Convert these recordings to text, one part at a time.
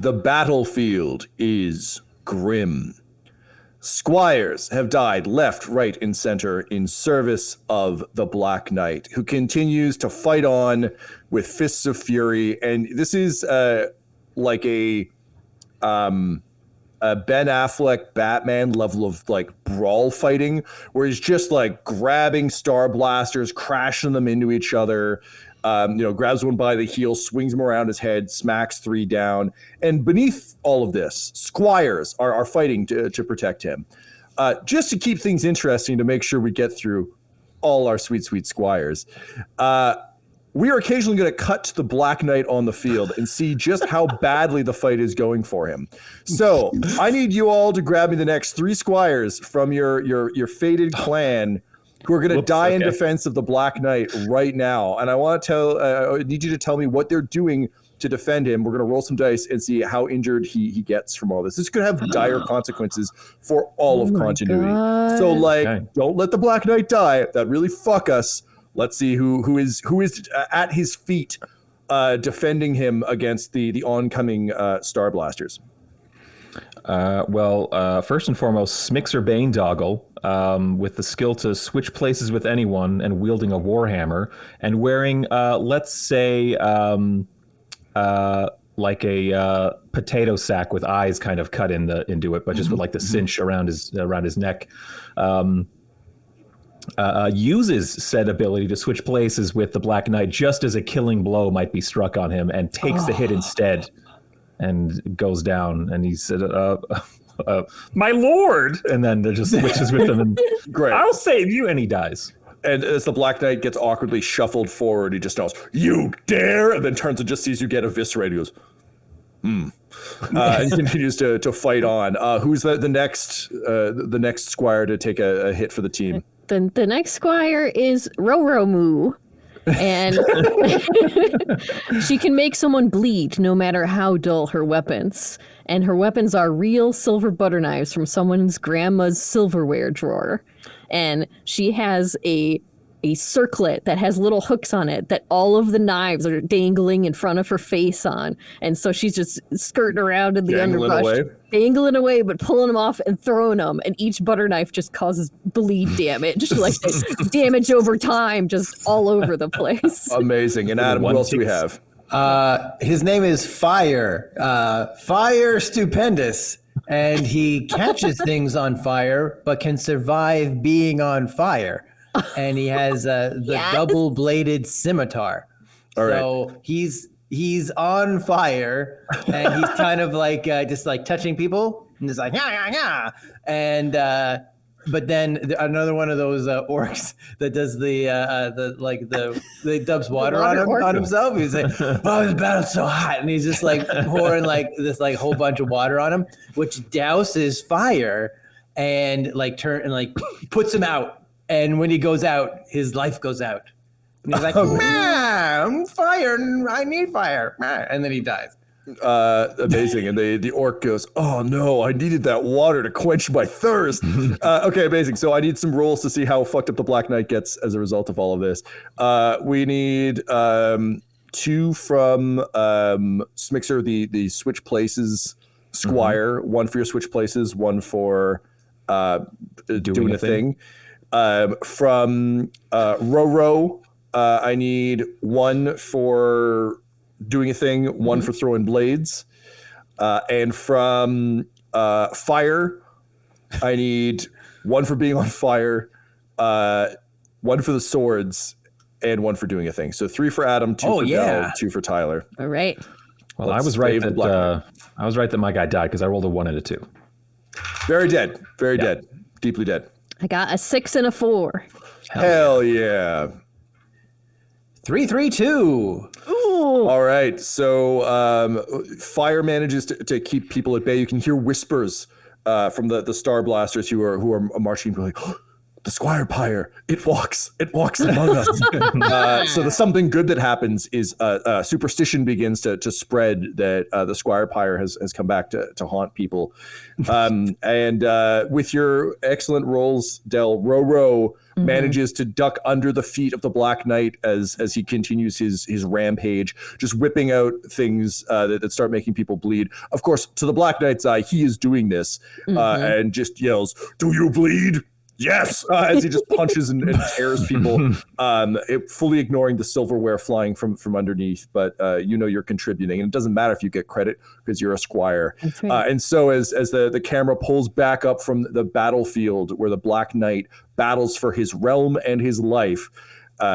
The battlefield is grim. Squires have died left, right, and center in service of the Black Knight, who continues to fight on with fists of fury. And this is like a Ben Affleck Batman level of like brawl fighting, where he's just like grabbing star blasters, crashing them into each other. Grabs one by the heel, swings him around his head, smacks 3 down. And beneath all of this, Squires are fighting to protect him. Just to keep things interesting, to make sure we get through all our sweet, sweet Squires. We are occasionally going to cut to the Black Knight on the field and see just how badly the fight is going for him. So I need you all to grab me the next 3 Squires from your fated clan who are going to die in defense of the Black Knight right now. And I need you to tell me what they're doing to defend him. We're going to roll some dice and see how injured he gets from all this. This could have dire consequences for all of continuity. God. So don't let the Black Knight die. That really fuck us. Let's see who is at his feet defending him against the oncoming Star Blasters. First and foremost, Smixer Banedoggle, with the skill to switch places with anyone and wielding a warhammer and wearing, let's say, like a potato sack with eyes kind of cut into it, but just with like the cinch around his neck. Uses said ability to switch places with the Black Knight just as a killing blow might be struck on him, and takes the hit instead and goes down. And he said, my lord, and then there just switches with him and great, I'll save you, and he dies. And as the Black Knight gets awkwardly shuffled forward, he just yells, "You dare!" and then turns and just sees you get eviscerated. He goes, and continues to fight on. Who's the next Squire to take a hit for the team? The next Squire is Roromu. And she can make someone bleed no matter how dull her weapons. And her weapons are real silver butter knives from someone's grandma's silverware drawer. And she has a circlet that has little hooks on it that all of the knives are dangling in front of her face on. And so she's just skirting around in the underbrush, dangling away, but pulling them off and throwing them. And each butter knife just causes bleed damage, like damage over time, just all over the place. Amazing. And Adam, what else do we have? His name is Fire. Fire Stupendous. And he catches things on fire, but can survive being on fire. And he has the double-bladed scimitar. All right. So he's on fire, and he's kind of like just like touching people, and just like yeah. And but then another one of those orcs that does the dubs water on himself. He's like, "Oh, this battle's so hot," and he's just like pouring like this like whole bunch of water on him, which douses fire and puts him out. And when he goes out, his life goes out. And he's like, I'm fire, I need fire. And then he dies. Amazing. And the orc goes, "Oh no, I needed that water to quench my thirst." Okay, amazing. So I need some rolls to see how fucked up the Black Knight gets as a result of all of this. We need 2 from Smixer, the switch places Squire, 1 for your switch places, 1 for doing a thing. From Roro, I need 1 for doing a thing, 1 for throwing blades. And from Fire, I need 1 for being on fire, 1 for the swords, and 1 for doing a thing. So 3 for Adam, 2 for Del, 2 for Tyler. All right. Well, I was right that my guy died because I rolled a 1 and a 2. Very dead. Very dead. Deeply dead. I got a 6 and a 4. Hell yeah. 3-3-2. Ooh. All right. So Fire manages to keep people at bay. You can hear whispers from the Star Blasters who are marching, like, "Oh, the Squire Pyre, it walks among us." So the something good that happens is superstition begins to spread that the Squire Pyre has come back to haunt people. And with your excellent rolls, Del, Roro manages to duck under the feet of the Black Knight as he continues his rampage, just whipping out things that start making people bleed. Of course, to the Black Knight's eye, he is doing this and just yells, "Do you bleed?" Yes, as he just punches and tears people, fully ignoring the silverware flying from underneath. But you're contributing, and it doesn't matter if you get credit because you're a squire. That's right. And so as the camera pulls back up from the battlefield where the Black Knight battles for his realm and his life,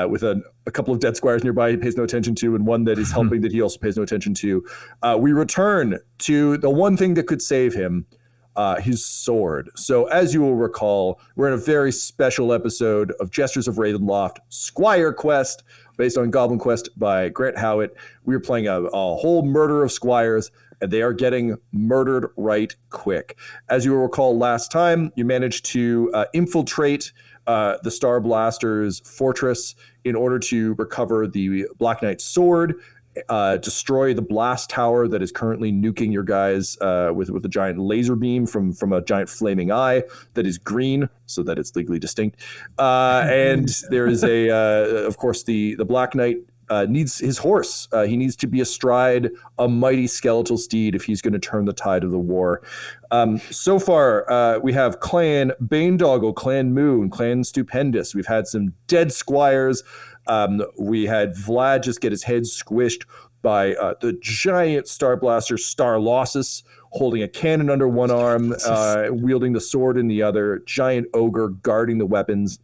with a couple of dead squires nearby he pays no attention to, and one that is helping that he also pays no attention to, we return to the one thing that could save him. His sword. So as you will recall, we're in a very special episode of Jesters of Ravenloft, SquireQuest, based on Goblin Quest by Grant Howitt. We are playing a whole murder of squires, and they are getting murdered right quick. As you will recall last time, you managed to infiltrate the Star Blaster's fortress in order to recover the Black Knight's sword, destroy the blast tower that is currently nuking your guys with a giant laser beam from a giant flaming eye that is green, so that it's legally distinct. And there is of course, the Black Knight needs his horse. He needs to be astride a mighty skeletal steed if he's going to turn the tide of the war. So far, we have Clan Banedoggle, Clan Moon, Clan Stupendous. We've had some dead squires. We had Vlad just get his head squished by the giant Star Blaster Starlossus, holding a cannon under one arm, wielding the sword in the other, giant ogre guarding the weapons.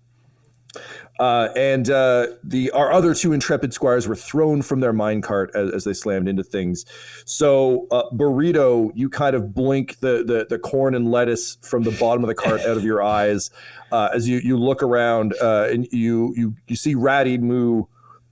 And our other two intrepid squires were thrown from their minecart as they slammed into things. So Burrito, you kind of blink the corn and lettuce from the bottom of the cart out of your eyes as you look around and you see Ratty Moo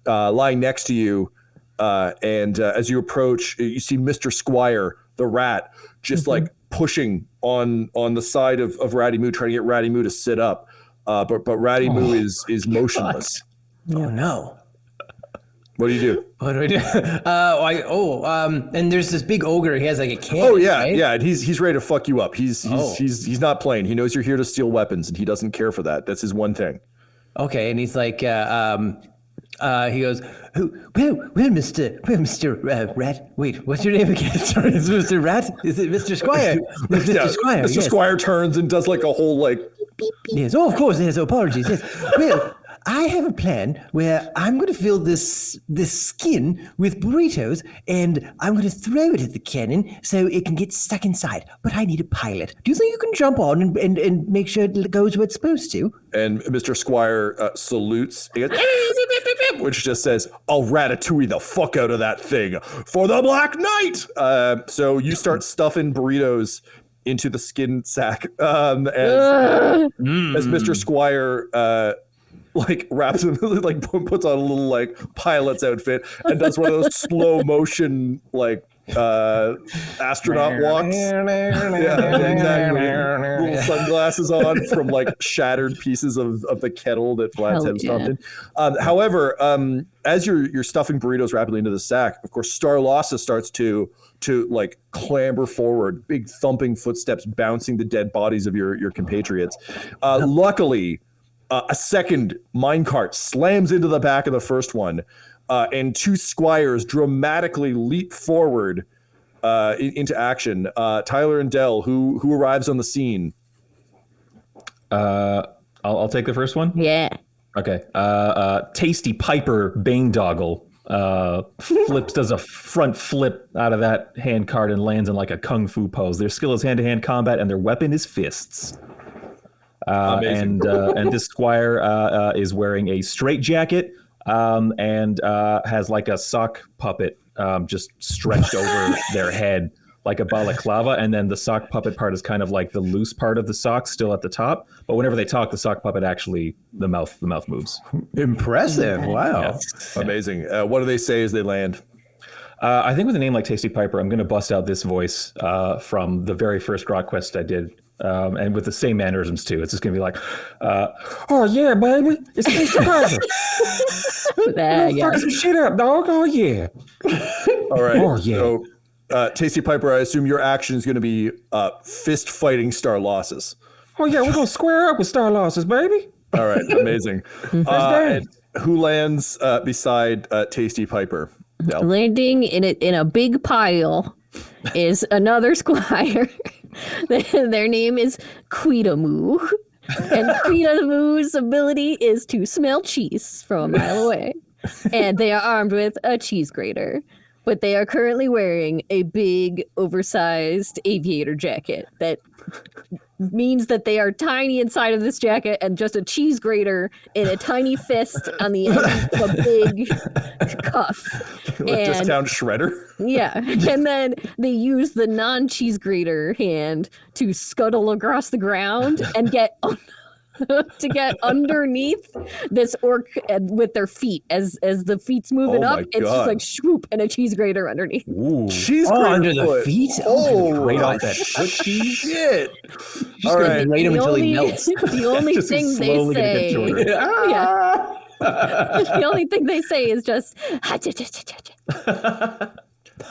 lying next to you. And as you approach, you see Mr. Squire, the rat, just like pushing on the side of Ratty Moo, trying to get Ratty Moo to sit up. But Ratty Moo is motionless. Oh no! What do you do? What do I do? And there's this big ogre. He has like a cannon. Oh yeah, right? yeah. And he's ready to fuck you up. He's not playing. He knows you're here to steal weapons, and he doesn't care for that. That's his one thing. Okay, and he's like, he goes, Mr. Rat. Wait, what's your name again? Sorry, is it Mr. Rat? Is it Mr. Squire? Mr. Squire. Mr. Yes. Squire turns and does like a whole like. Yes. Oh, of course. Yes. Apologies. Yes. Well, I have a plan where I'm going to fill this skin with burritos, and I'm going to throw it at the cannon so it can get stuck inside. But I need a pilot. Do you think you can jump on and make sure it goes where it's supposed to? And Mr. Squire salutes, which just says, "I'll ratatouille the fuck out of that thing for the Black Knight." So you start stuffing burritos into the skin sack as Mr. Squire like wraps him, like puts on a little like pilot's outfit and does one of those slow motion like astronaut walks. Yeah, exactly. Little sunglasses on from like shattered pieces of the kettle that Vlad's had stomped in. However, as you're stuffing burritos rapidly into the sack, of course, Starlossus starts to like clamber forward, big thumping footsteps bouncing the dead bodies of your compatriots. Luckily, a second minecart slams into the back of the first one, and two squires dramatically leap forward into action. Tyler and Dell, who arrives on the scene? I'll take the first one. Yeah. Okay. Tasty Piper Banedoggle does a front flip out of that hand cart and lands in like a kung fu pose. Their skill is hand-to-hand combat, and their weapon is fists. And this squire is wearing a straitjacket and has like a sock puppet just stretched over their head like a balaclava, and then the sock puppet part is kind of like the loose part of the sock still at the top, but whenever they talk, the sock puppet actually the mouth moves. Impressive. Wow. Yeah. Amazing. What do they say as they land? I think with a name like Tasty Piper, I'm going to bust out this voice from the very first Rock Quest I did. And with the same mannerisms too. It's just gonna be like, "Oh yeah, baby, it's Tasty Piper. Fuck some shit up, dog. Oh yeah. All right. Oh yeah." So, Tasty Piper, I assume your action is going to be fist fighting Starlossus. Oh yeah, we're gonna square up with Starlossus, baby. All right, amazing. And who lands beside Tasty Piper? Del? Landing in a big pile is another squire. Their name is Queetamoo. And Queetamoo's ability is to smell cheese from a mile away. And they are armed with a cheese grater. But they are currently wearing a big, oversized aviator jacket that means that they are tiny inside of this jacket and just a cheese grater in a tiny fist on the end of a big cuff. Like Discount Shredder? Yeah. And then they use the non-cheese grater hand to scuttle across the ground and get to get underneath this orc with their feet. As the feet's moving up, it's just like swoop and a cheese grater underneath. Ooh. Cheese grater under the feet? Oh, Right off that foot cheese. shit. Just All gonna right. berate him until he melts. The only Just thing they slowly gonna get say, shorter. yeah. The only thing they say is just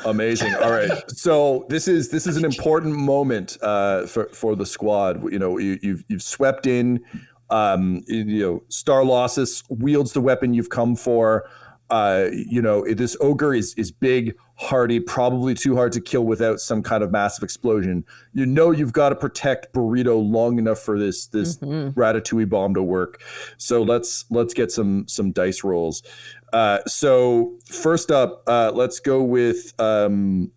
Amazing. All right. So this is an important moment for the squad. You know, you've swept in. Star Lossus wields the weapon you've come for. This ogre is big, hardy, probably too hard to kill without some kind of massive explosion. You know you've got to protect Burrito long enough for this ratatouille bomb to work. So let's get some dice rolls. So first up, let's go with Queetamoo.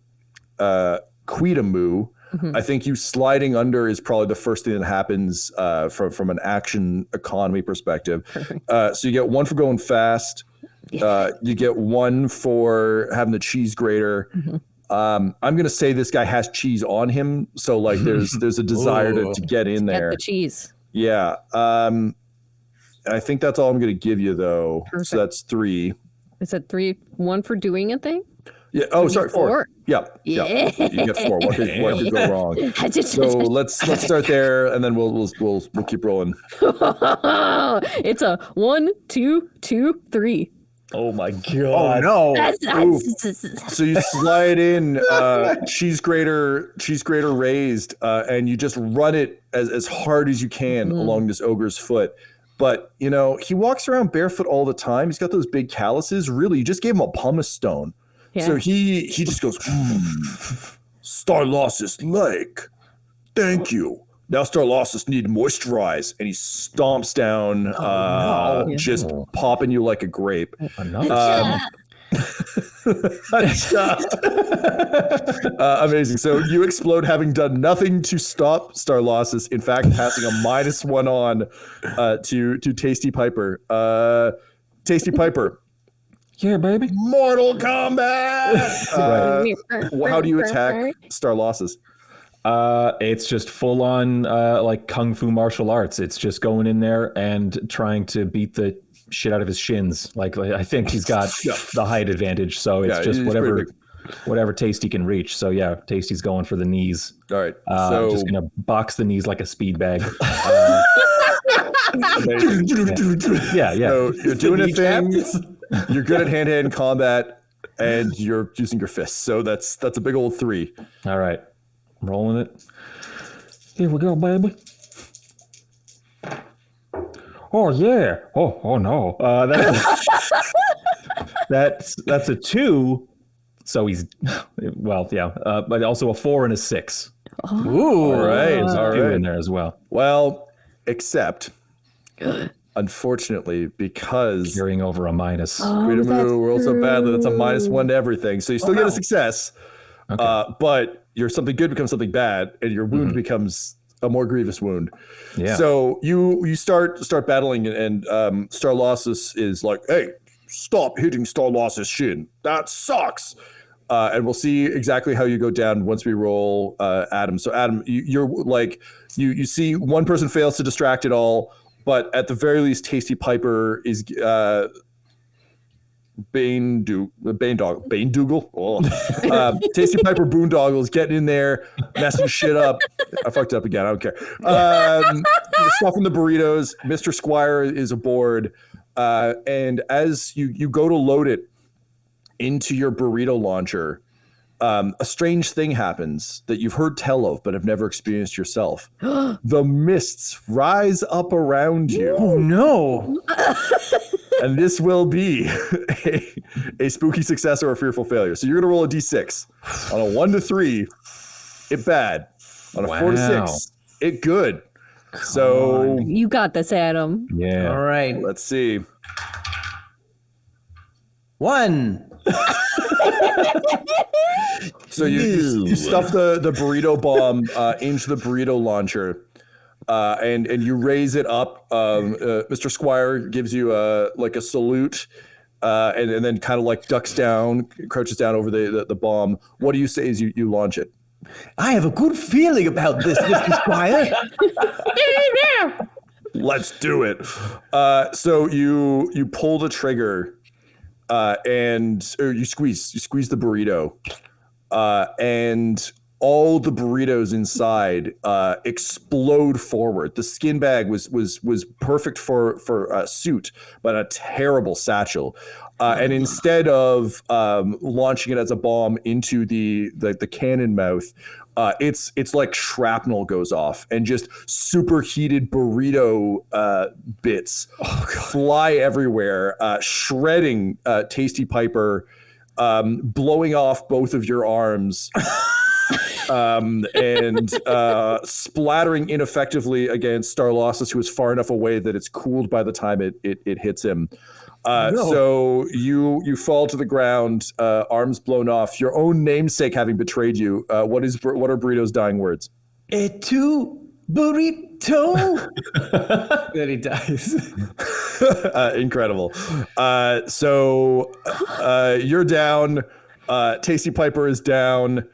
I think you sliding under is probably the first thing that happens from an action economy perspective. So you get 1 for going fast. You get 1 for having the cheese grater. I'm gonna say this guy has cheese on him, so like there's a desire to get in there. get the cheese. Yeah. I think that's all I'm gonna give you though. Perfect. So that's 3. Is it 3, 1 for doing a thing? Yeah. Oh, sorry, 4. 4. Yeah. You get 4. What could go wrong? So let's start there, and then we'll keep rolling. It's a 1, 2, 2, 3. Oh my god. Oh no! So you slide in, cheese grater raised, and you just run it as hard as you can along this ogre's foot. But you know he walks around barefoot all the time. He's got those big calluses. Really, you just gave him a pumice stone. Yeah. So he just goes, Star Lossus like, thank you. Now Star Lossus need to moisturize, and he stomps down, just popping you like a grape. Amazing. So you explode, having done nothing to stop Star Lossus. In fact, passing a -1 on to Tasty Piper. Tasty Piper. Yeah, baby. Mortal Kombat. How do you attack Star Lossus? It's just full on like kung fu martial arts. It's just going in there and trying to beat the shit out of his shins. Like I think he's got the height advantage, so it's just whatever Tasty can reach. So yeah, Tasty's going for the knees. All right. So just gonna box the knees like a speed bag. Yeah. So you're doing a thing. You're good at hand-to-hand combat, and you're using your fists. So that's a big old 3. All right. Rolling it. Here we go, baby. Oh yeah. Oh no. That's a 2. So he's but also a 4 and a 6. Ooh, all right. All 2 right. in there as well. Well, except unfortunately, because Carrying over a minus. Queetamoo rolled so badly, that's a -1 to everything. So you still get a success. Okay. But your something good becomes something bad, and your wound becomes a more grievous wound. Yeah. So you start battling, and Star Lossus is like, "Hey, stop hitting Star Lossus' shin. That sucks." And we'll see exactly how you go down once we roll Adam. So Adam, you're like you see one person fails to distract it all, but at the very least, Tasty Piper is Dougal. Oh. Tasty Piper Boondoggle is getting in there, messing shit up. I fucked up again. I don't care. Stuffing the burritos. Mr. Squire is aboard, and as you go to load it into your burrito launcher, a strange thing happens that you've heard tell of but have never experienced yourself. The mists rise up around you. Oh no! And this will be a spooky success or a fearful failure. So you're going to roll a d6. On a 1 to 3, it bad. On a 4 to 6, it good. So You got this, Adam. Yeah. All right, let's see. 1. So you stuff the burrito bomb into the burrito launcher, and you raise it up. Mr. Squire gives you a salute, and then kind of like ducks down, crouches down over the bomb. What do you say as you launch it? I have a good feeling about this, Mr. Squire. Let's do it. So you pull the trigger, or you squeeze the burrito, and all the burritos inside explode forward. The skin bag was perfect for a suit, but a terrible satchel. And instead of launching it as a bomb into the cannon mouth, it's like shrapnel goes off, and just superheated burrito bits fly everywhere, shredding Tasty Piper, blowing off both of your arms. And splattering ineffectively against Starlossus, who is far enough away that it's cooled by the time it hits him. So you fall to the ground, arms blown off, your own namesake having betrayed you. What are Burrito's dying words? Tu burrito. Then he dies. Incredible. So you're down. Tasty Piper is down.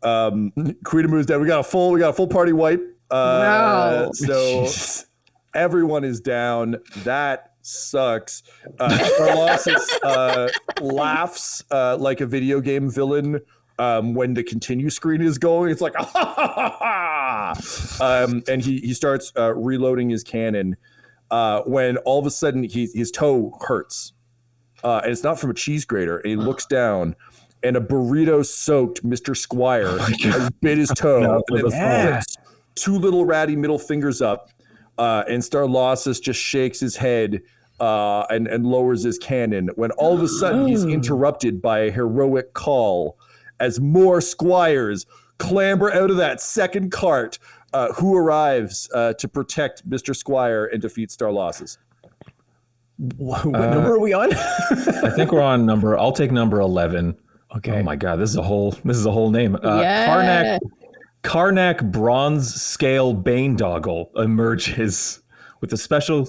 Queetamoo is down. We got a full party wipe. Wow. So everyone is down. That sucks. Starlossus laughs like a video game villain when the continue screen is going. It's like and he starts reloading his cannon when all of a sudden his toe hurts, and it's not from a cheese grater, and he looks down, and a burrito-soaked Mr. Squire has bit his toe, and then flips 2 little ratty middle fingers up, and Starlossus just shakes his head and lowers his cannon, when all of a sudden he's interrupted by a heroic call as more Squires clamber out of that second cart, who arrives to protect Mr. Squire and defeat Starlossus. What number are we on? I think we're on I'll take number 11. Okay. Oh my God, this is a whole name. Karnak Bronze Scale Banedoggle emerges with a special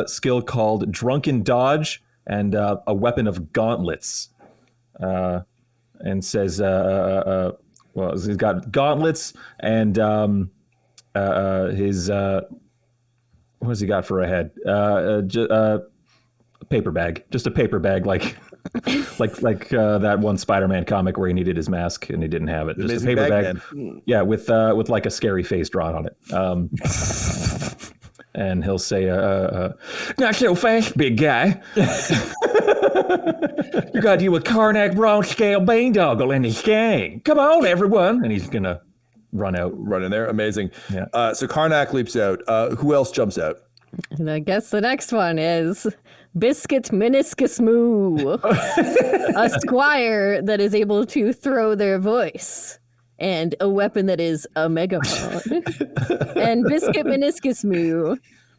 skill called Drunken Dodge and a weapon of gauntlets. And says, well, he's got gauntlets and his what has he got for a head? Paper bag, just a paper bag, like that one Spider-Man comic where he needed his mask and he didn't have it. Just a paper bag. Yeah, with like a scary face drawn on it. And he'll say, "Not so fast, big guy. You got to deal with Karnak Bronze Scale Banedoggle and his gang. Come on, everyone!" And he's gonna run in there. Amazing. Yeah. So Karnak leaps out. Who else jumps out? And I guess the next one is Biscuit Meniscus Moo, a squire that is able to throw their voice, and a weapon that is a megaphone. And Biscuit Meniscus Moo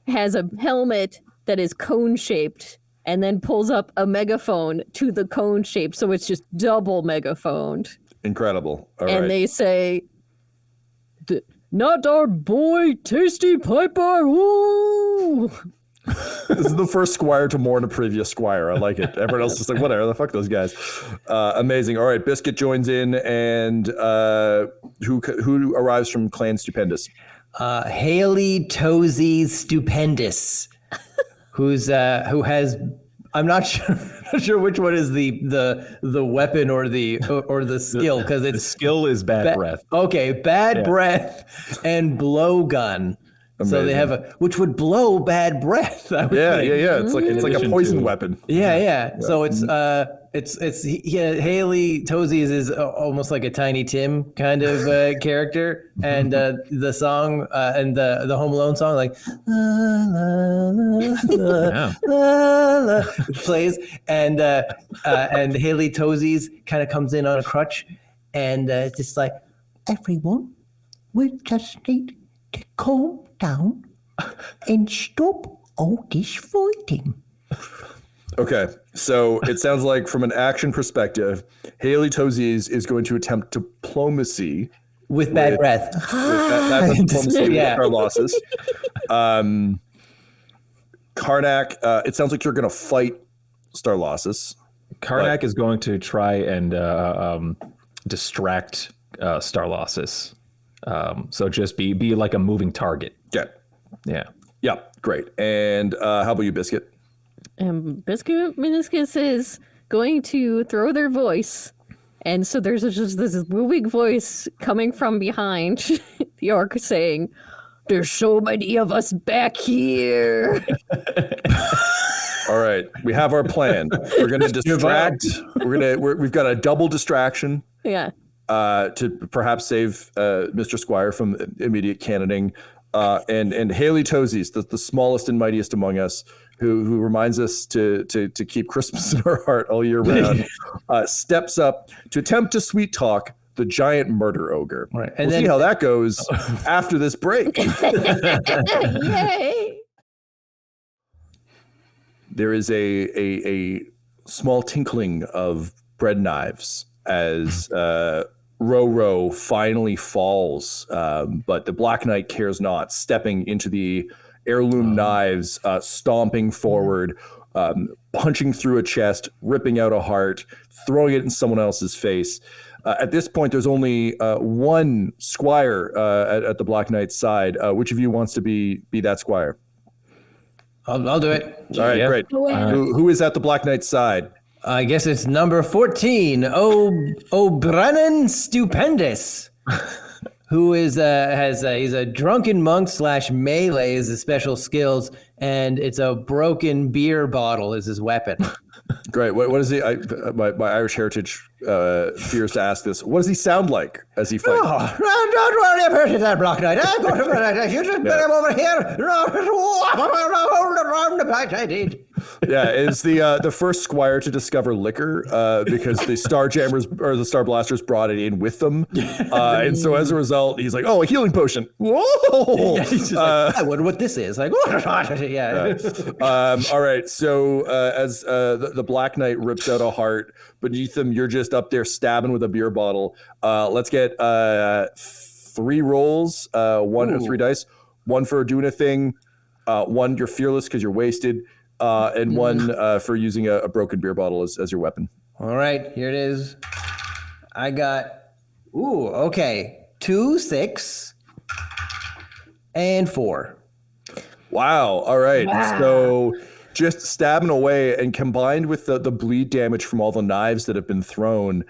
has a helmet that is cone-shaped and then pulls up a megaphone to the cone shape, so it's just double megaphoned. Incredible. All and right. they say, "Not our boy, Tasty Piper, woo!" This is the first Squire to mourn a previous Squire. I like it. Everyone else is like, whatever, the fuck those guys. Amazing. All right, Biscuit joins in, and who arrives from Clan Stupendous? Haley Tozy Stupendous, who has, I'm not sure which one is the weapon or the skill, because the skill is bad breath. Okay, bad breath and blowgun. Amazing. So they have which would blow bad breath. I would think. Yeah. It's like a poison weapon. Yeah. So it's Haley Tozies is almost like a Tiny Tim kind of character, and the song and the Home Alone song, like la, la, la, la, plays, and Haley Tozies kind of comes in on a crutch, and it's just like, everyone, we just need to calm down and stop all this fighting. Okay, so it sounds like from an action perspective, Haley Tozies is going to attempt diplomacy with bad breath. That's diplomacy with our losses. Karnak, it sounds like you're going to fight Starlossus. Karnak is going to try and distract Starlossus. So just be like a moving target. Yeah. Yeah, great. And how about you, Biscuit? Biscuit Meniscus is going to throw their voice. And so there's just this moving voice coming from behind the orc saying, "There's so many of us back here." All right, we have our plan. We're going to distract. We've got a double distraction. Yeah. To perhaps save Mr. Squire from immediate cannoning. And Haley Tozies, the smallest and mightiest among us, who reminds us to keep Christmas in our heart all year round, steps up to attempt to sweet talk the giant murder ogre. Right. And we'll see how that goes after this break. Yay! There is a small tinkling of bread knives as Ro finally falls, but the Black Knight cares not, stepping into the heirloom knives, stomping forward, punching through a chest, ripping out a heart, throwing it in someone else's face. At this point, there's only one Squire at the Black Knight's side. Which of you wants to be that Squire? I'll do it. All right, great. Who is at the Black Knight's side? I guess it's number 14, O'Brennan Stupendous, who is he's a drunken monk / melee is his special skills, and it's a broken beer bottle is his weapon. Great. What is he? My Irish heritage fears to ask this. What does he sound like as he fights? Oh, don't worry about it, that Black Knight. I'm going to you just put him over here. I did. Yeah, is the first Squire to discover liquor because the Starjammers or the Star Blasters brought it in with them, and so as a result, he's like, "Oh, a healing potion! Whoa!" Yeah, he's just like, I wonder what this is. Like, yeah. All right. So as the Black Knight rips out a heart beneath him, you're just up there stabbing with a beer bottle. Let's get 3 rolls, 3 dice. 1 for doing a thing. 1, you're fearless because you're wasted. And 1 for using a broken beer bottle as your weapon. All right, here it is. I got, 2, 6, and 4. Wow. All right. Wow. So just stabbing away, and combined with the bleed damage from all the knives that have been thrown,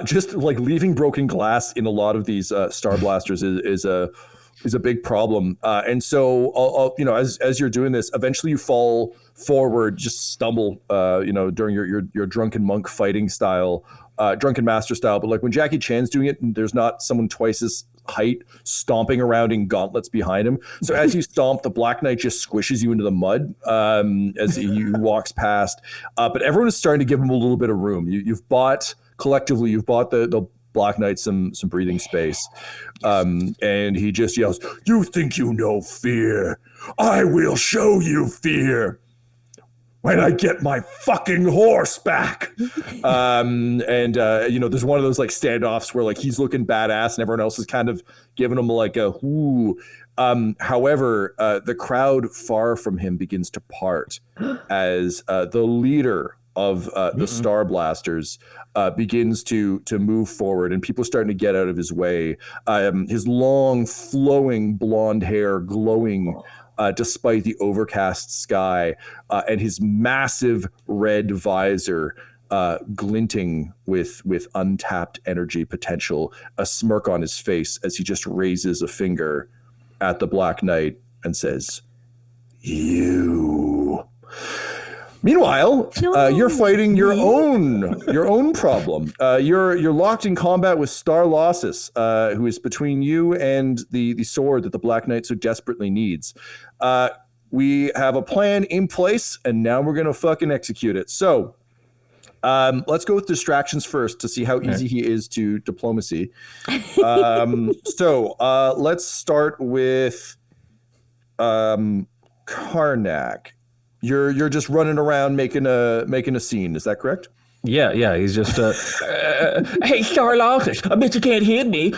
just like leaving broken glass in a lot of these Star Blasters is a big problem. And so, as you're doing this, eventually you fall forward, just stumble, during your drunken monk fighting style, drunken master style. But like when Jackie Chan's doing it, there's not someone twice his height stomping around in gauntlets behind him. So as you stomp, the Black Knight just squishes you into the mud as he walks past. But everyone is starting to give him a little bit of room. You've bought the Black Knight some breathing space. And he just yells, "You think you know fear? I will show you fear when I get my fucking horse back." There's one of those like standoffs where like he's looking badass and everyone else is kind of giving him like a whoo. However, the crowd far from him begins to part as the leader of the Star Blasters begins to move forward, and people are starting to get out of his way. His long, flowing blonde hair glowing despite the overcast sky, and his massive red visor glinting with untapped energy potential, a smirk on his face as he just raises a finger at the Black Knight and says, "You Meanwhile, No. you're fighting your own problem. You're locked in combat with Star Lossus, who is between you and the sword that the Black Knight so desperately needs. We have a plan in place, and now we're gonna fucking execute it. So, let's go with distractions first to see how easy he is to diplomacy. So let's start with Karnak. You're just running around making a scene. Is that correct? Yeah. He's just hey, Star Lossus, I bet you can't hit me.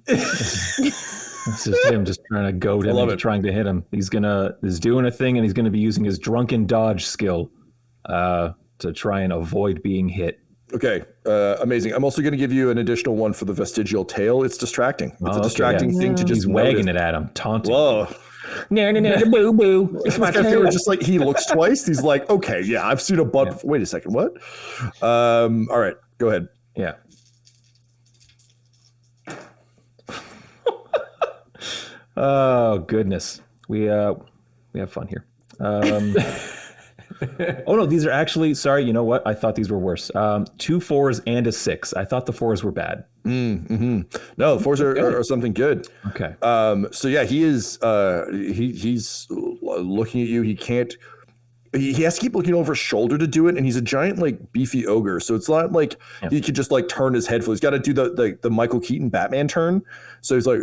This is him just trying to goad him into trying to hit him. He's doing a thing, and he's gonna be using his drunken dodge skill to try and avoid being hit. Okay, amazing. I'm also going to give you an additional one for the vestigial tail. It's distracting. It's a distracting thing to just He's wagging it at him, taunting. Whoa. No, boo, boo. It's my tail. Just like he looks twice. He's like, okay, yeah, I've seen a butt before. Wait a second, what? All right, go ahead. Yeah. Oh, goodness. We have fun here. Oh no, these are actually, sorry, you know what? I thought these were worse. 2 4s and a 6. I thought the 4s were bad. No, the 4s are something good. Okay. So yeah, he is he's looking at you. He has to keep looking over his shoulder to do it, and he's a giant, like, beefy ogre. So it's not like he could just like turn his head full. He's got to do the Michael Keaton Batman turn. So he's like,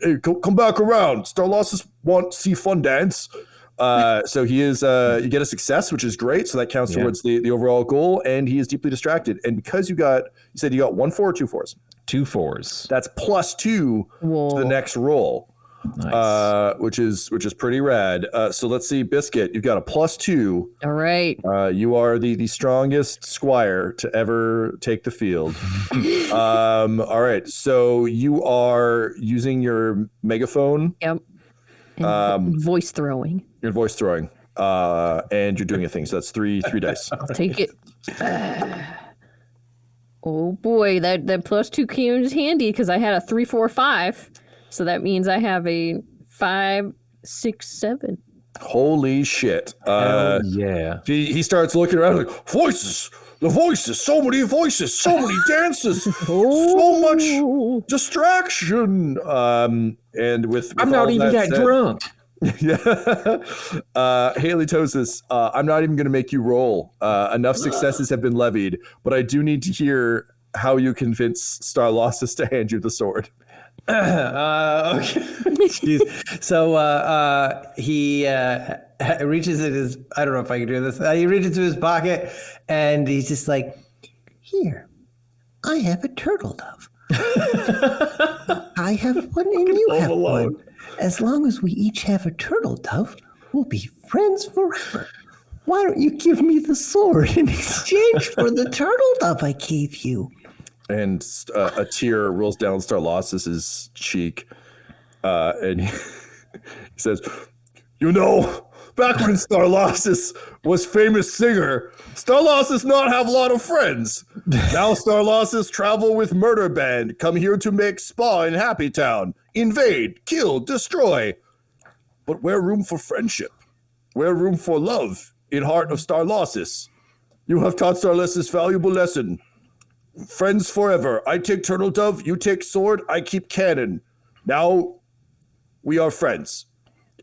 hey, come back around. Star Lossus want to see fun dance. So he is, you get a success, which is great. So that counts towards the overall goal, and he is deeply distracted. And because you said you got 1 4 or 2 4s? 2 4s. That's +2 to the next roll. Nice. Which is pretty rad. So let's see, Biscuit, you've got a +2. All right. You are the strongest squire to ever take the field. All right. So you are using your megaphone. Yep. And voice throwing. Your voice throwing. And you're doing a thing. So that's three dice. I'll take it. Oh boy, that +2 came in handy because I had a 3 4 5. So that means I have a 5 6 7. Holy shit. Yeah. He starts looking around like, voices, the voices, so many voices, so many dances, so much distraction. And with I'm not even that drunk. Yeah. Halitosis, I'm not even going to make you roll. Enough successes have been levied, but I do need to hear how you convince Star Lossus to hand you the sword. Okay. So he reaches in his, I don't know if I can do this. He reaches into his pocket and he's just like, here, I have a turtle dove. I have one and you have one. As long as we each have a turtle dove, we'll be friends forever. Why don't you give me the sword in exchange for the turtle dove I gave you? And a tear rolls down Star Lossus's cheek, and he says, "You know, back when Star Lossus was famous singer, Star Lossus not have a lot of friends. Now Star Lossus travel with murder band, come here to make spa in Happy Town, invade, kill, destroy. But where room for friendship? Where room for love in heart of Star Lossus? You have taught Star Lossus valuable lesson. Friends forever. I take turtle dove, you take sword, I keep cannon. Now we are friends,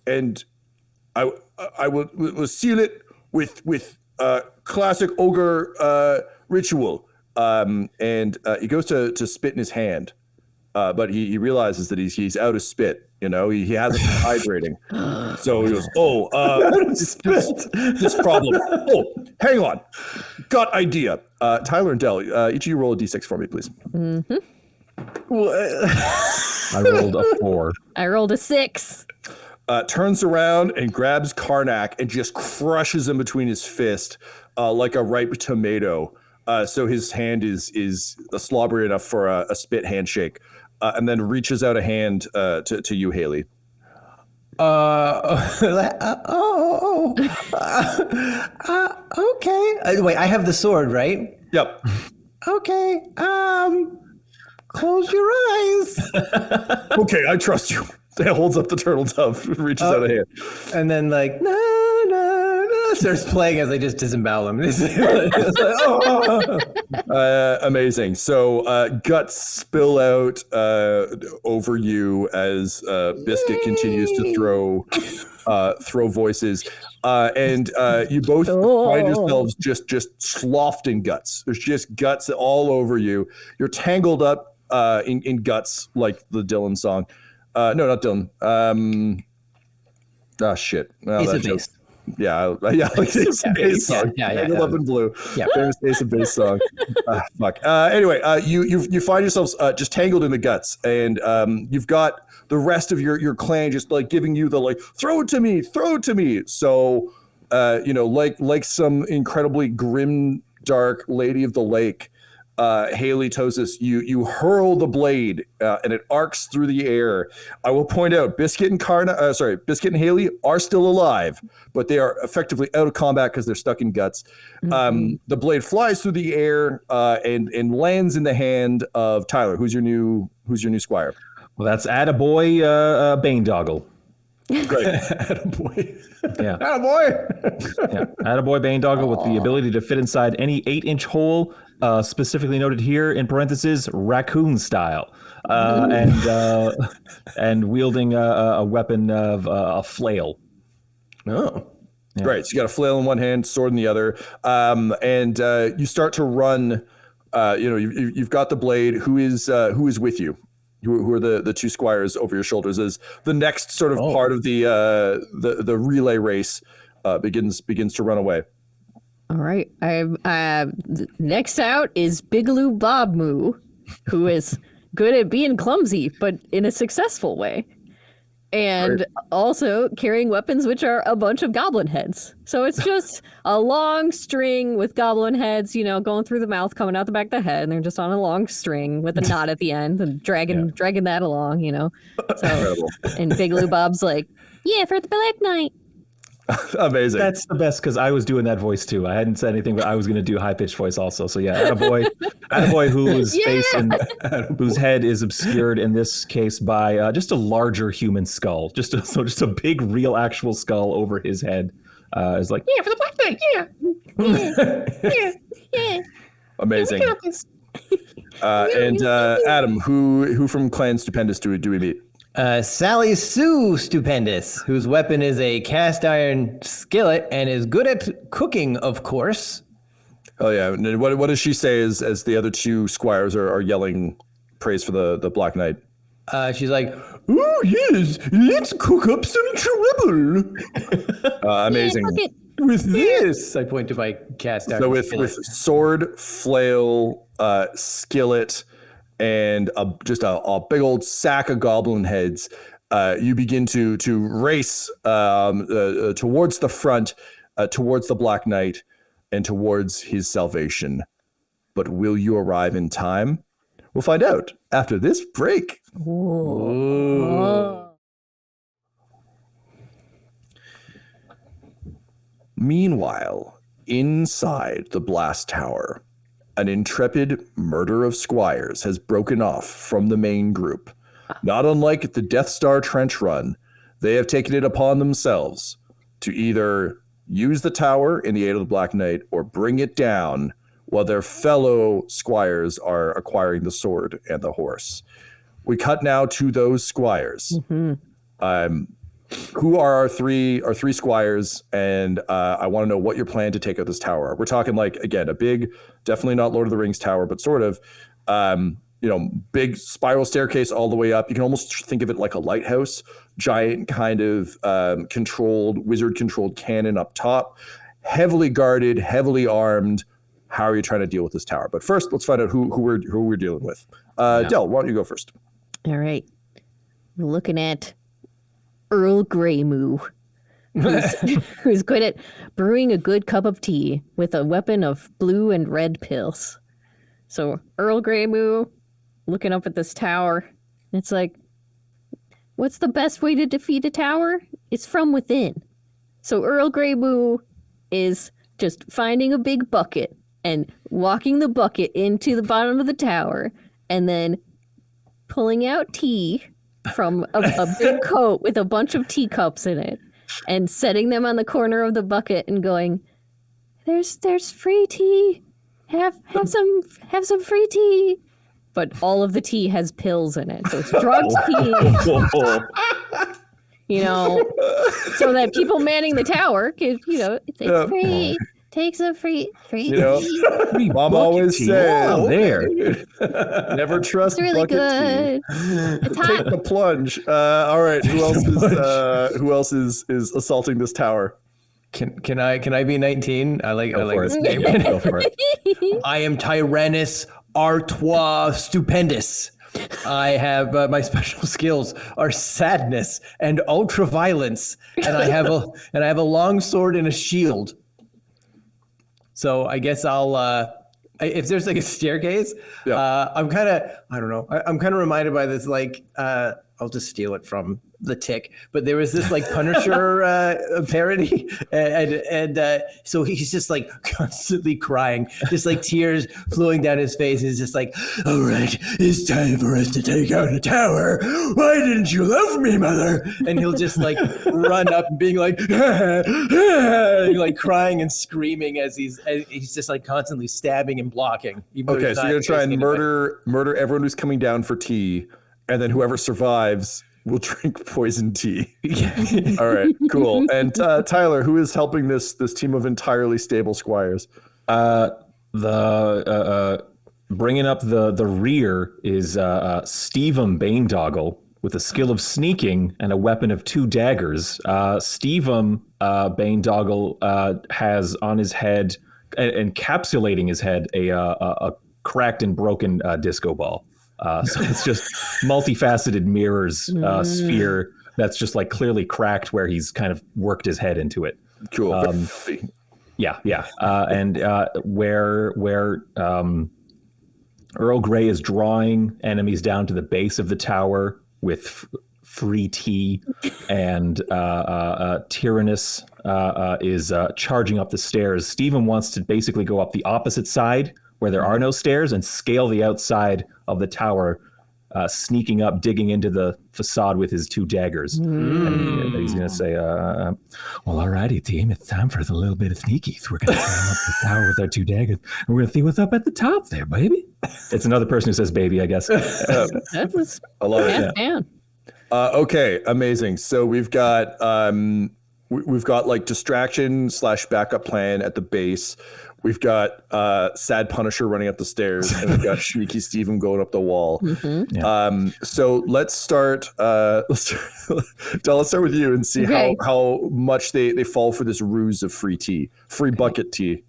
and I will seal it with classic ogre ritual." And he goes to spit in his hand, but he realizes that he's out of spit. You know, he hasn't been hydrating. So he goes, this problem. Oh, hang on. Got idea. Tyler and Del, each of you roll a d6 for me, please. Mm-hmm. I rolled a 4. I rolled a 6. Turns around and grabs Karnak and just crushes him between his fist like a ripe tomato. So his hand is slobbery enough for a spit handshake. And then reaches out a hand to you, Haley. Okay. Wait, I have the sword, right? Yep. Okay. Close your eyes. Okay, I trust you. It holds up the turtle dove, reaches out a hand. And then like, no. starts playing as I just disembowel him. It's like, oh. Amazing. So guts spill out over you as Biscuit continues to throw voices, and you both find yourselves just sloughed in guts. There's just guts all over you. You're tangled up in guts, like the Dylan song. No, not Dylan. Shit. Oh, Ace of Base. Yeah, like Ace of Base song. Yeah. Tangled up in blue. Yeah. Famous Ace of Base song. Fuck. Anyway, you find yourselves just tangled in the guts, and you've got the rest of your clan just like giving you the like, throw it to me. So, like some incredibly grim, dark lady of the lake, Halitosis, you hurl the blade and it arcs through the air. I will point out, Biscuit and Haley are still alive, but they are effectively out of combat because they're stuck in guts. The blade flies through the air and lands in the hand of Tyler. Who's your new squire? Well, that's Attaboy Banedoggle. Great. Attaboy. Yeah. Attaboy. Yeah. Attaboy Banedoggle with the ability to fit inside any 8-inch hole, specifically noted here in parentheses, raccoon style, and wielding a weapon of a flail. Oh. Yeah. Right. So you got a flail in one hand, sword in the other, and you start to run. You've got the blade. Who is with you? Who are the two squires over your shoulders? As the next sort of part of the relay race begins to run away. All right. Next out is Bigaloo Bob Moo, who is good at being clumsy, but in a successful way. And also carrying weapons, which are a bunch of goblin heads. So it's just a long string with goblin heads, going through the mouth, coming out the back of the head. And they're just on a long string with a knot at the end and dragging that along, So, and Bigaloo Bob's like, yeah, for the Black Knight. Amazing. That's the best because I was doing that voice too. I hadn't said anything, but I was going to do high pitched voice also. So yeah, Attaboy whose face and whose head is obscured in this case by just a larger human skull, just a big real actual skull over his head. Is like, yeah, for the Black Knight, yeah. Amazing. And Adam, who from Clan Stupendous do we meet? Sally Sue Stupendous, whose weapon is a cast iron skillet and is good at cooking, of course. Oh yeah. And what does she say as the other two squires are yelling praise for the Black Knight? She's like, oh yes, let's cook up some trouble. Amazing. Yeah, With this, I point to my cast iron. So with sword, flail, skillet, and just a big old sack of goblin heads, you begin to race towards the front, towards the Black Knight, and towards his salvation. But will you arrive in time? We'll find out after this break. Ooh. Meanwhile, inside the blast tower, an intrepid murder of squires has broken off from the main group. Not unlike the Death Star trench run, they have taken it upon themselves to either use the tower in the aid of the Black Knight or bring it down while their fellow squires are acquiring the sword and the horse. We cut now to those squires. Mm-hmm. Who are our three squires? And I want to know what your plan to take out this tower. We're talking like, again, a big, definitely not Lord of the Rings tower, but sort of, big spiral staircase all the way up. You can almost think of it like a lighthouse, giant kind of wizard-controlled cannon up top, heavily guarded, heavily armed. How are you trying to deal with this tower? But first, let's find out who we're dealing with. Del, why don't you go first? All right. We're looking at Earl Grey Moo, who's good at brewing a good cup of tea with a weapon of blue and red pills. So Earl Grey Moo, looking up at this tower, it's like, what's the best way to defeat a tower? It's from within. So Earl Grey Moo is just finding a big bucket and walking the bucket into the bottom of the tower and then pulling out tea from a big coat with a bunch of teacups in it and setting them on the corner of the bucket and going, "There's free tea. Have some free tea." But all of the tea has pills in it, so it's drugged tea. You know, so that people manning the tower can, it's like free. Take some free. Mom always said, there. Never trust It's really bucket good. tea. It's Take hot. the plunge. All right, who else is assaulting this tower? Can I be 19? I like for this it. name. Go for it. I am Tyrannus Artois Stupendous. I have my special skills are sadness and ultraviolence, and I have a long sword and a shield. So I guess I'll if there's like a staircase, I'm kind of reminded by this I'll just steal it from the Tick, but there was this like Punisher parody, and so he's just like constantly crying, just like tears flowing down his face. He's just like, "All right, it's time for us to take out the tower. Why didn't you love me, mother?" And he'll just like run up and being like, like crying and screaming as he's just like constantly stabbing and blocking. Okay, so you're gonna try and murder everyone who's coming down for tea, and then whoever survives will drink poison tea. All right, cool. And Tyler, who is helping this team of entirely stable squires? Bringing up the rear is Stephen Baindoggle with a skill of sneaking and a weapon of 2 daggers. Stephen Baindoggle has on his head, encapsulating his head, a cracked and broken disco ball. So it's just multifaceted mirrors sphere that's just like clearly cracked where he's kind of worked his head into it. Cool. Yeah. And where Earl Grey is drawing enemies down to the base of the tower with free tea, and Tyrannus is charging up the stairs. Stephen wants to basically go up the opposite side where there are no stairs and scale the outside of the tower, sneaking up, digging into the facade with his 2 daggers. And he's going to say, well, all righty, team, it's time for a little bit of sneakies. We're going to climb up the tower with our 2 daggers, and we're going to see what's up at the top there, baby. It's another person who says baby, I guess. That's I love it. down. Okay, amazing. So we've got like distraction / backup plan at the base. We've got sad Punisher running up the stairs, and we've got Sneaky Steven going up the wall. So let's start. Let's start with you and see how much they fall for this ruse of free tea, free bucket tea.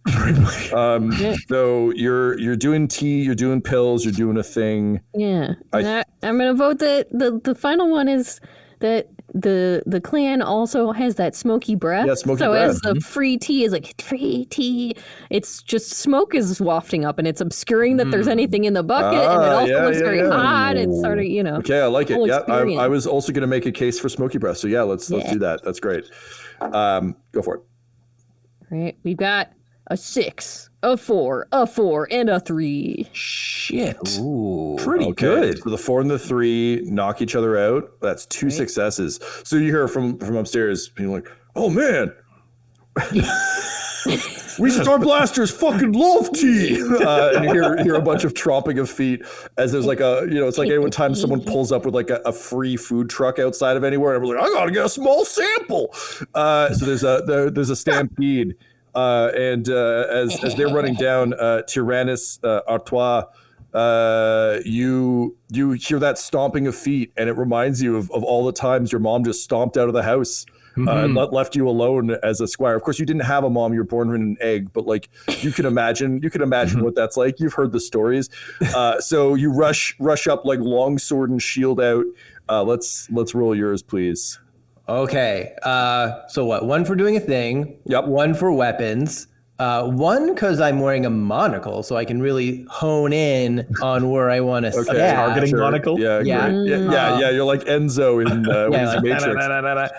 So you're doing tea, you're doing pills, you're doing a thing. Yeah, I'm gonna vote that the final one is that the clan also has that smoky breath. Yeah, smoky so breath. As the free tea is like free tea, it's just smoke is wafting up and it's obscuring that there's anything in the bucket, and it also looks very hot. It's sort of Okay, I like it. Yeah, experience. I was also going to make a case for smoky breath. So yeah, let's do that. That's great. Go for it. All right, we've got a 6, a 4, a 4, and a 3. Shit. Ooh. Pretty good. So the 4 and the 3 knock each other out. That's 2 successes. So you hear from upstairs being like, "Oh man, we Star Blasters fucking love tea." And you hear a bunch of tromping of feet as there's like it's like any time someone pulls up with like a free food truck outside of anywhere, and everyone's like, "I gotta get a small sample." So there's a stampede. And as they're running down, Tyrannus Artois, you hear that stomping of feet, and it reminds you of all the times your mom just stomped out of the house and left you alone as a squire. Of course, you didn't have a mom; you were born in an egg. But like you can imagine what that's like. You've heard the stories. So you rush up like long sword and shield out. Let's roll yours, please. Okay. So what? 1 for doing a thing. Yep. 1 for weapons. 1 because I'm wearing a monocle, so I can really hone in on where I want to stab. Targeting monocle. Yeah. Yeah. Great. Yeah. You're like Enzo in when he's in Matrix.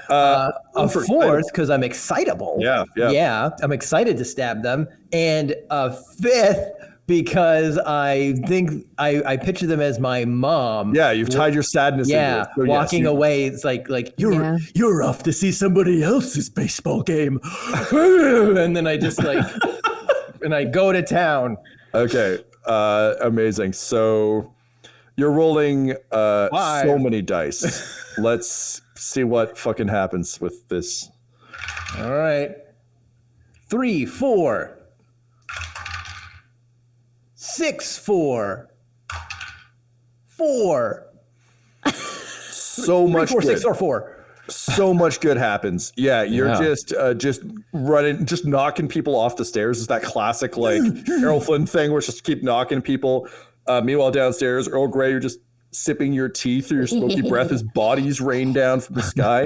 A 4th because I'm excitable. Yeah. I'm excited to stab them, and a 5th because I think I picture them as my mom. Yeah, you've tied your sadness into it. So walking away. It's like you're off to see somebody else's baseball game. And then I just and I go to town. Okay, amazing. So you're rolling so many dice. Let's see what fucking happens with this. All right. 3, 4. 6, 4. 4. So much 4, good. 6, or 4. So much good happens. Yeah, you're just running, just knocking people off the stairs. It's that classic like Errol Flynn thing where it's just keep knocking people. Meanwhile, downstairs, Earl Grey, you're just sipping your tea through your smoky breath as bodies rain down from the sky.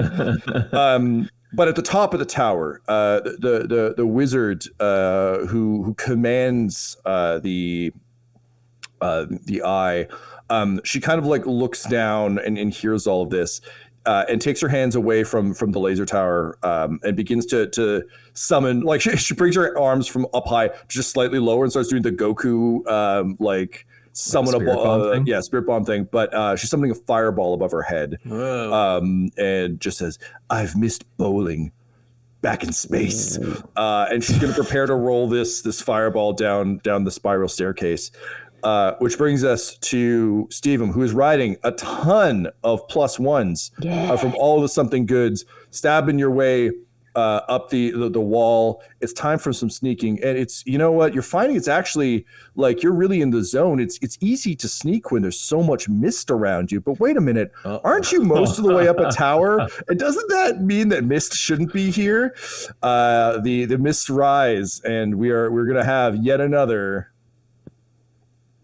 But at the top of the tower, the wizard who commands the eye, she kind of like looks down and hears all of this. And takes her hands away from the laser tower and begins to summon, like she brings her arms from up high just slightly lower and starts doing the Goku summon a ball, spirit bomb thing. But she's summoning a fireball above her head, and just says, "I've missed bowling back in space," and she's going to prepare to roll this fireball down the spiral staircase. Which brings us to Steven, who is riding a ton of +1s from all the something goods, stabbing your way up the wall. It's time for some sneaking. And it's, you know what, you're finding it's actually like you're really in the zone. It's easy to sneak when there's so much mist around you. But wait a minute, aren't you most of the way up a tower? And doesn't that mean that mist shouldn't be here? The mists rise, and we're going to have yet another...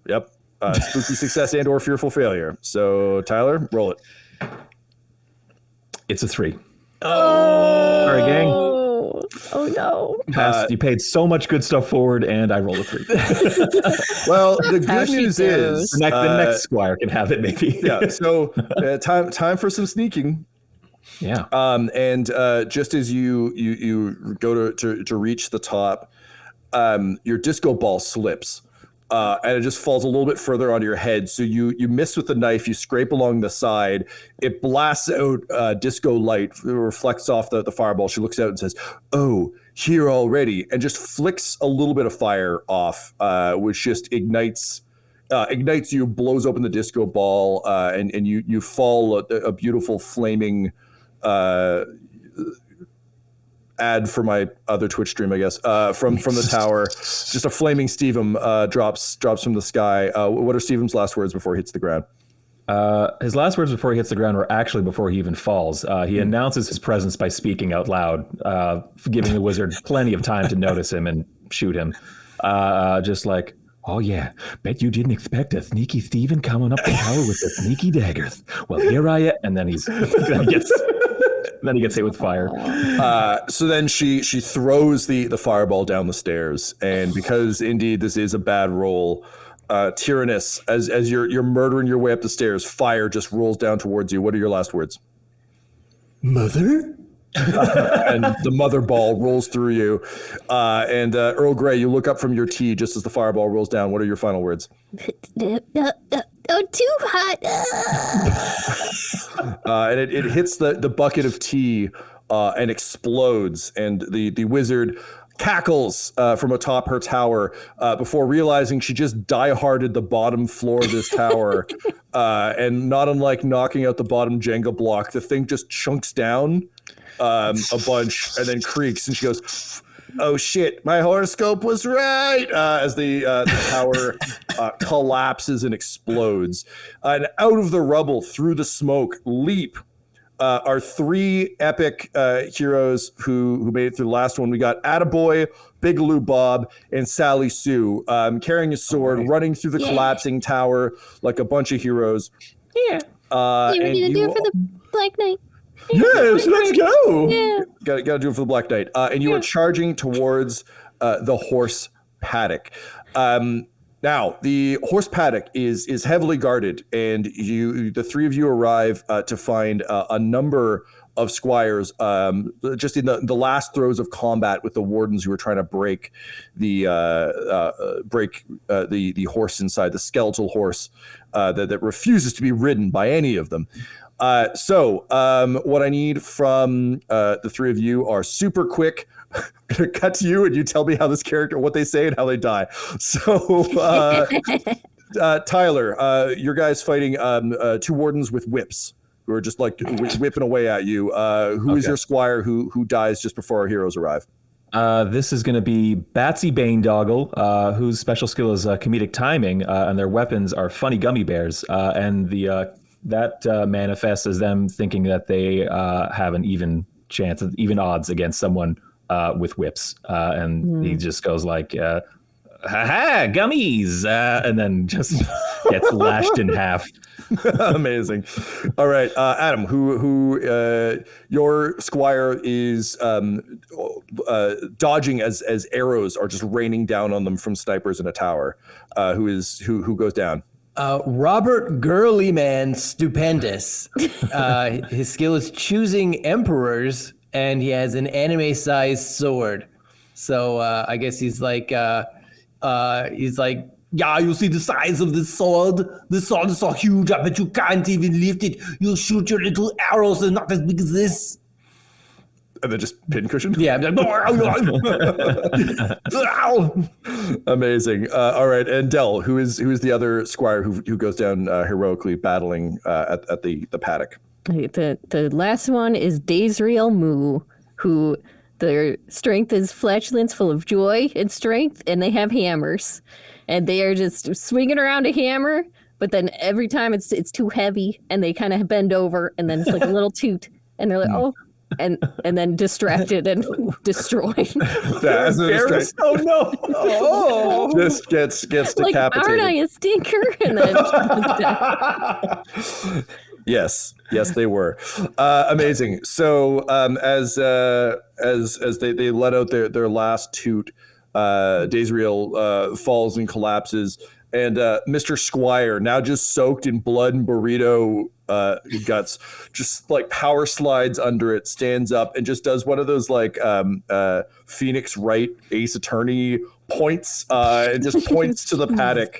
Yep. Spooky success and or fearful failure. So, Tyler, roll it. It's a 3. Oh. Sorry, gang. Oh, no. You paid so much good stuff forward, and I rolled a 3. Well, the good news is... The next Squire can have it, maybe. Yeah, so time for some sneaking. Yeah. And just as you go to reach the top, your disco ball slips. And it just falls a little bit further onto your head. So you miss with the knife, you scrape along the side. It blasts out disco light, it reflects off the fireball. She looks out and says, "Oh, here already," and just flicks a little bit of fire off, which just ignites you, blows open the disco ball, and you fall a beautiful flaming ad for my other Twitch stream, I guess, from the tower. Just a flaming Stevem drops from the sky. What are Stevem's last words before he hits the ground? His last words before he hits the ground were actually before he even falls. He announces his presence by speaking out loud, giving the wizard plenty of time to notice him and shoot him. Just like, "Oh yeah, bet you didn't expect a sneaky Steven coming up the tower with the sneaky daggers. Well, here I am." And then then he gets hit with fire. So then she throws the fireball down the stairs, and because indeed this is a bad roll, Tyrannus, as you're murdering your way up the stairs, fire just rolls down towards you. What are your last words? Mother? And the mother ball rolls through you. And Earl Grey, you look up from your tea just as the fireball rolls down. What are your final words? Oh, too hot. And it hits the bucket of tea and explodes. And the wizard cackles from atop her tower before realizing she just die-harded the bottom floor of this tower. And not unlike knocking out the bottom Jenga block, the thing just chunks down a bunch and then creaks. And she goes, "Oh shit, my horoscope was right," as the tower collapses and explodes. And out of the rubble, through the smoke, leap our 3 epic heroes who made it through the last one. We got Attaboy, Big Lou Bob, and Sally Sue, carrying a sword, running through the collapsing tower like a bunch of heroes. Yeah. You ready to do it for the Black Knight? Yes, let's go. Yeah. Got to do it for the Black Knight. And you are charging towards the horse paddock. Now, the horse paddock is heavily guarded, and the 3 of you arrive to find a number of squires, just in the last throes of combat with the wardens who were trying to break the horse inside, the skeletal horse that refuses to be ridden by any of them. So what I need from the three of you are super quick. I'm gonna cut to you and you tell me how this character, what they say and how they die. So Tyler, your guy's fighting two wardens with whips who are just like whipping away at you. Who is your squire who dies just before our heroes arrive? This is going to be Batsy Banedoggle, whose special skill is comedic timing, and their weapons are funny gummy bears. And that manifests as them thinking that they have an even chance, even odds against someone with whips. And he just goes like, ha ha, gummies, and then just gets lashed in half. Amazing. All right, Adam, who your squire is dodging as arrows are just raining down on them from snipers in a tower. Who goes down? Robert Girlyman Stupendous. His skill is choosing emperors, and he has an anime-sized sword. So I guess he's like, yeah, you see the size of the sword? The sword is so huge, I bet you can't even lift it. You'll shoot your little arrows, they're not as big as this. And then just pincushion? Yeah. Amazing. All right, and Del, who is the other squire who goes down heroically battling at the paddock? The last one is Dazriel Moo, who their strength is flatulence full of joy and strength, and they have hammers. And they are just swinging around a hammer, but then every time it's too heavy, and they kind of bend over, and then it's like a little toot, and they're like, oh, and then distracted and destroyed. Oh no! Oh, just gets decapitated. Like, aren't I a stinker? And then Yes, they were amazing. So as they let out their last toot, Dazriel falls and collapses, and Mr. Squire, now just soaked in blood and burrito guts, just like power slides under it, stands up, and just does one of those like Phoenix Wright Ace Attorney points, and just points to the paddock,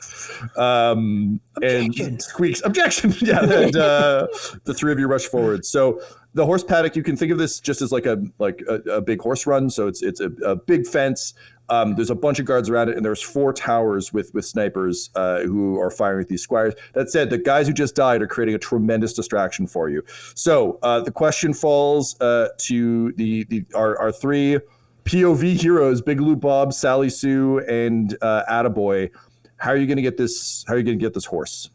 and squeaks, objection. Yeah, and the three of you rush forward. So the horse paddock, you can think of this just as like a big horse run. So it's a big fence. There's a bunch of guards around it, and there's 4 towers with snipers who are firing at these squires. That said, the guys who just died are creating a tremendous distraction for you. So the question falls to our 3 POV heroes: Big Lou Bob, Sally Sue, and Attaboy. How are you going to get this? How are you going to get this horse?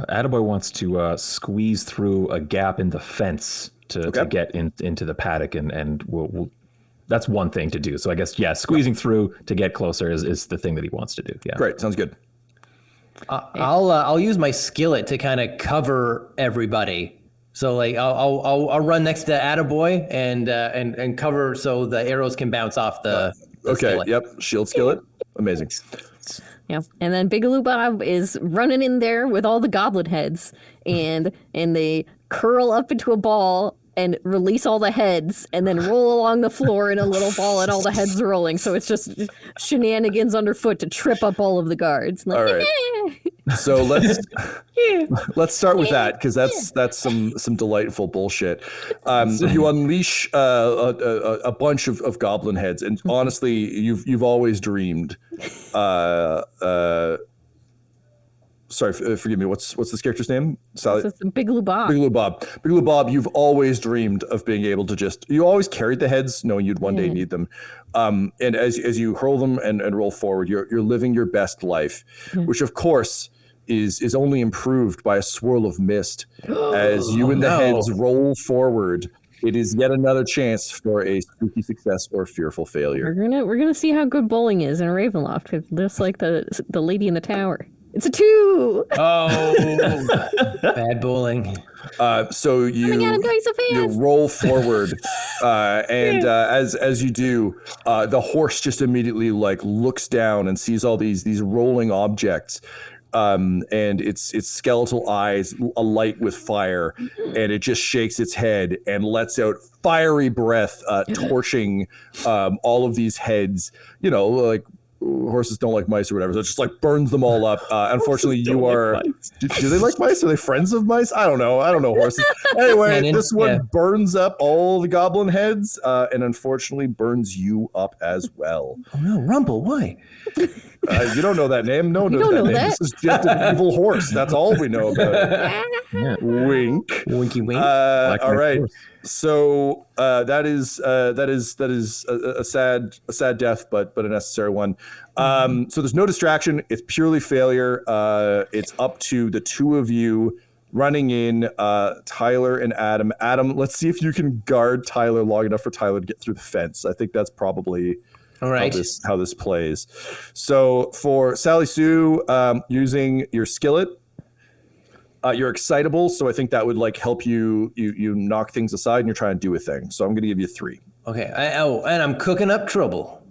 Attaboy wants to squeeze through a gap in the fence to get into the paddock, and we'll that's one thing to do. So I guess, squeezing through to get closer is the thing that he wants to do. Yeah. Great. Sounds good. I'll use my skillet to kind of cover everybody. So like I'll run next to Attaboy and cover so the arrows can bounce off the skillet. Yep. Shield skillet. Amazing. yeah, and then Bigaloo Bob is running in there with all the goblin heads, and they curl up into a ball and release all the heads, and then roll along the floor in a little ball, and all the heads rolling. So it's just shenanigans underfoot to trip up all you guards. Like, all right. So let's start with that, because that's some delightful bullshit. You unleash a bunch of goblin heads, and honestly, you've always dreamed. Sorry, forgive me. What's this character's name? Sally? Bigaloo Bob. Bigaloo Bob. Bigaloo Bob. You've always dreamed of being able to you always carried the heads, knowing you'd one day need them. And as you hurl them and roll forward, you're living your best life, which of course is only improved by a swirl of mist as you and the heads roll forward. It is yet another chance for a spooky success or fearful failure. We're gonna see how good bowling is in Ravenloft, just like the lady in the tower. It's a 2. Oh, bad bowling. So you roll forward, and as you do, the horse just immediately like looks down and sees all these rolling objects, and its skeletal eyes alight with fire, and it just shakes its head and lets out fiery breath, torching all of these heads. You know, like horses don't like mice or whatever. So it just like burns them all up. Unfortunately, you are. Do they like mice? Are they friends of mice? I don't know. I don't know horses. Anyway, this one burns up all the goblin heads, and unfortunately burns you up as well. Oh no, Rumble! Why? You don't know that name. No one knows that name. This is just an evil horse. That's all we know about it. Yeah. Wink. Winky wink. All right. So that is a sad death, but a necessary one. So there's no distraction. It's purely failure. It's up to the two of you running in, Tyler and Adam. Adam, let's see if you can guard Tyler long enough for Tyler to get through the fence. I think that's probably all right. how this plays. So for Sally Sue, using your skillet. You're excitable, so I think that would like help you knock things aside, and you're trying to do a thing. So I'm going to give you 3. Okay. And I'm cooking up trouble.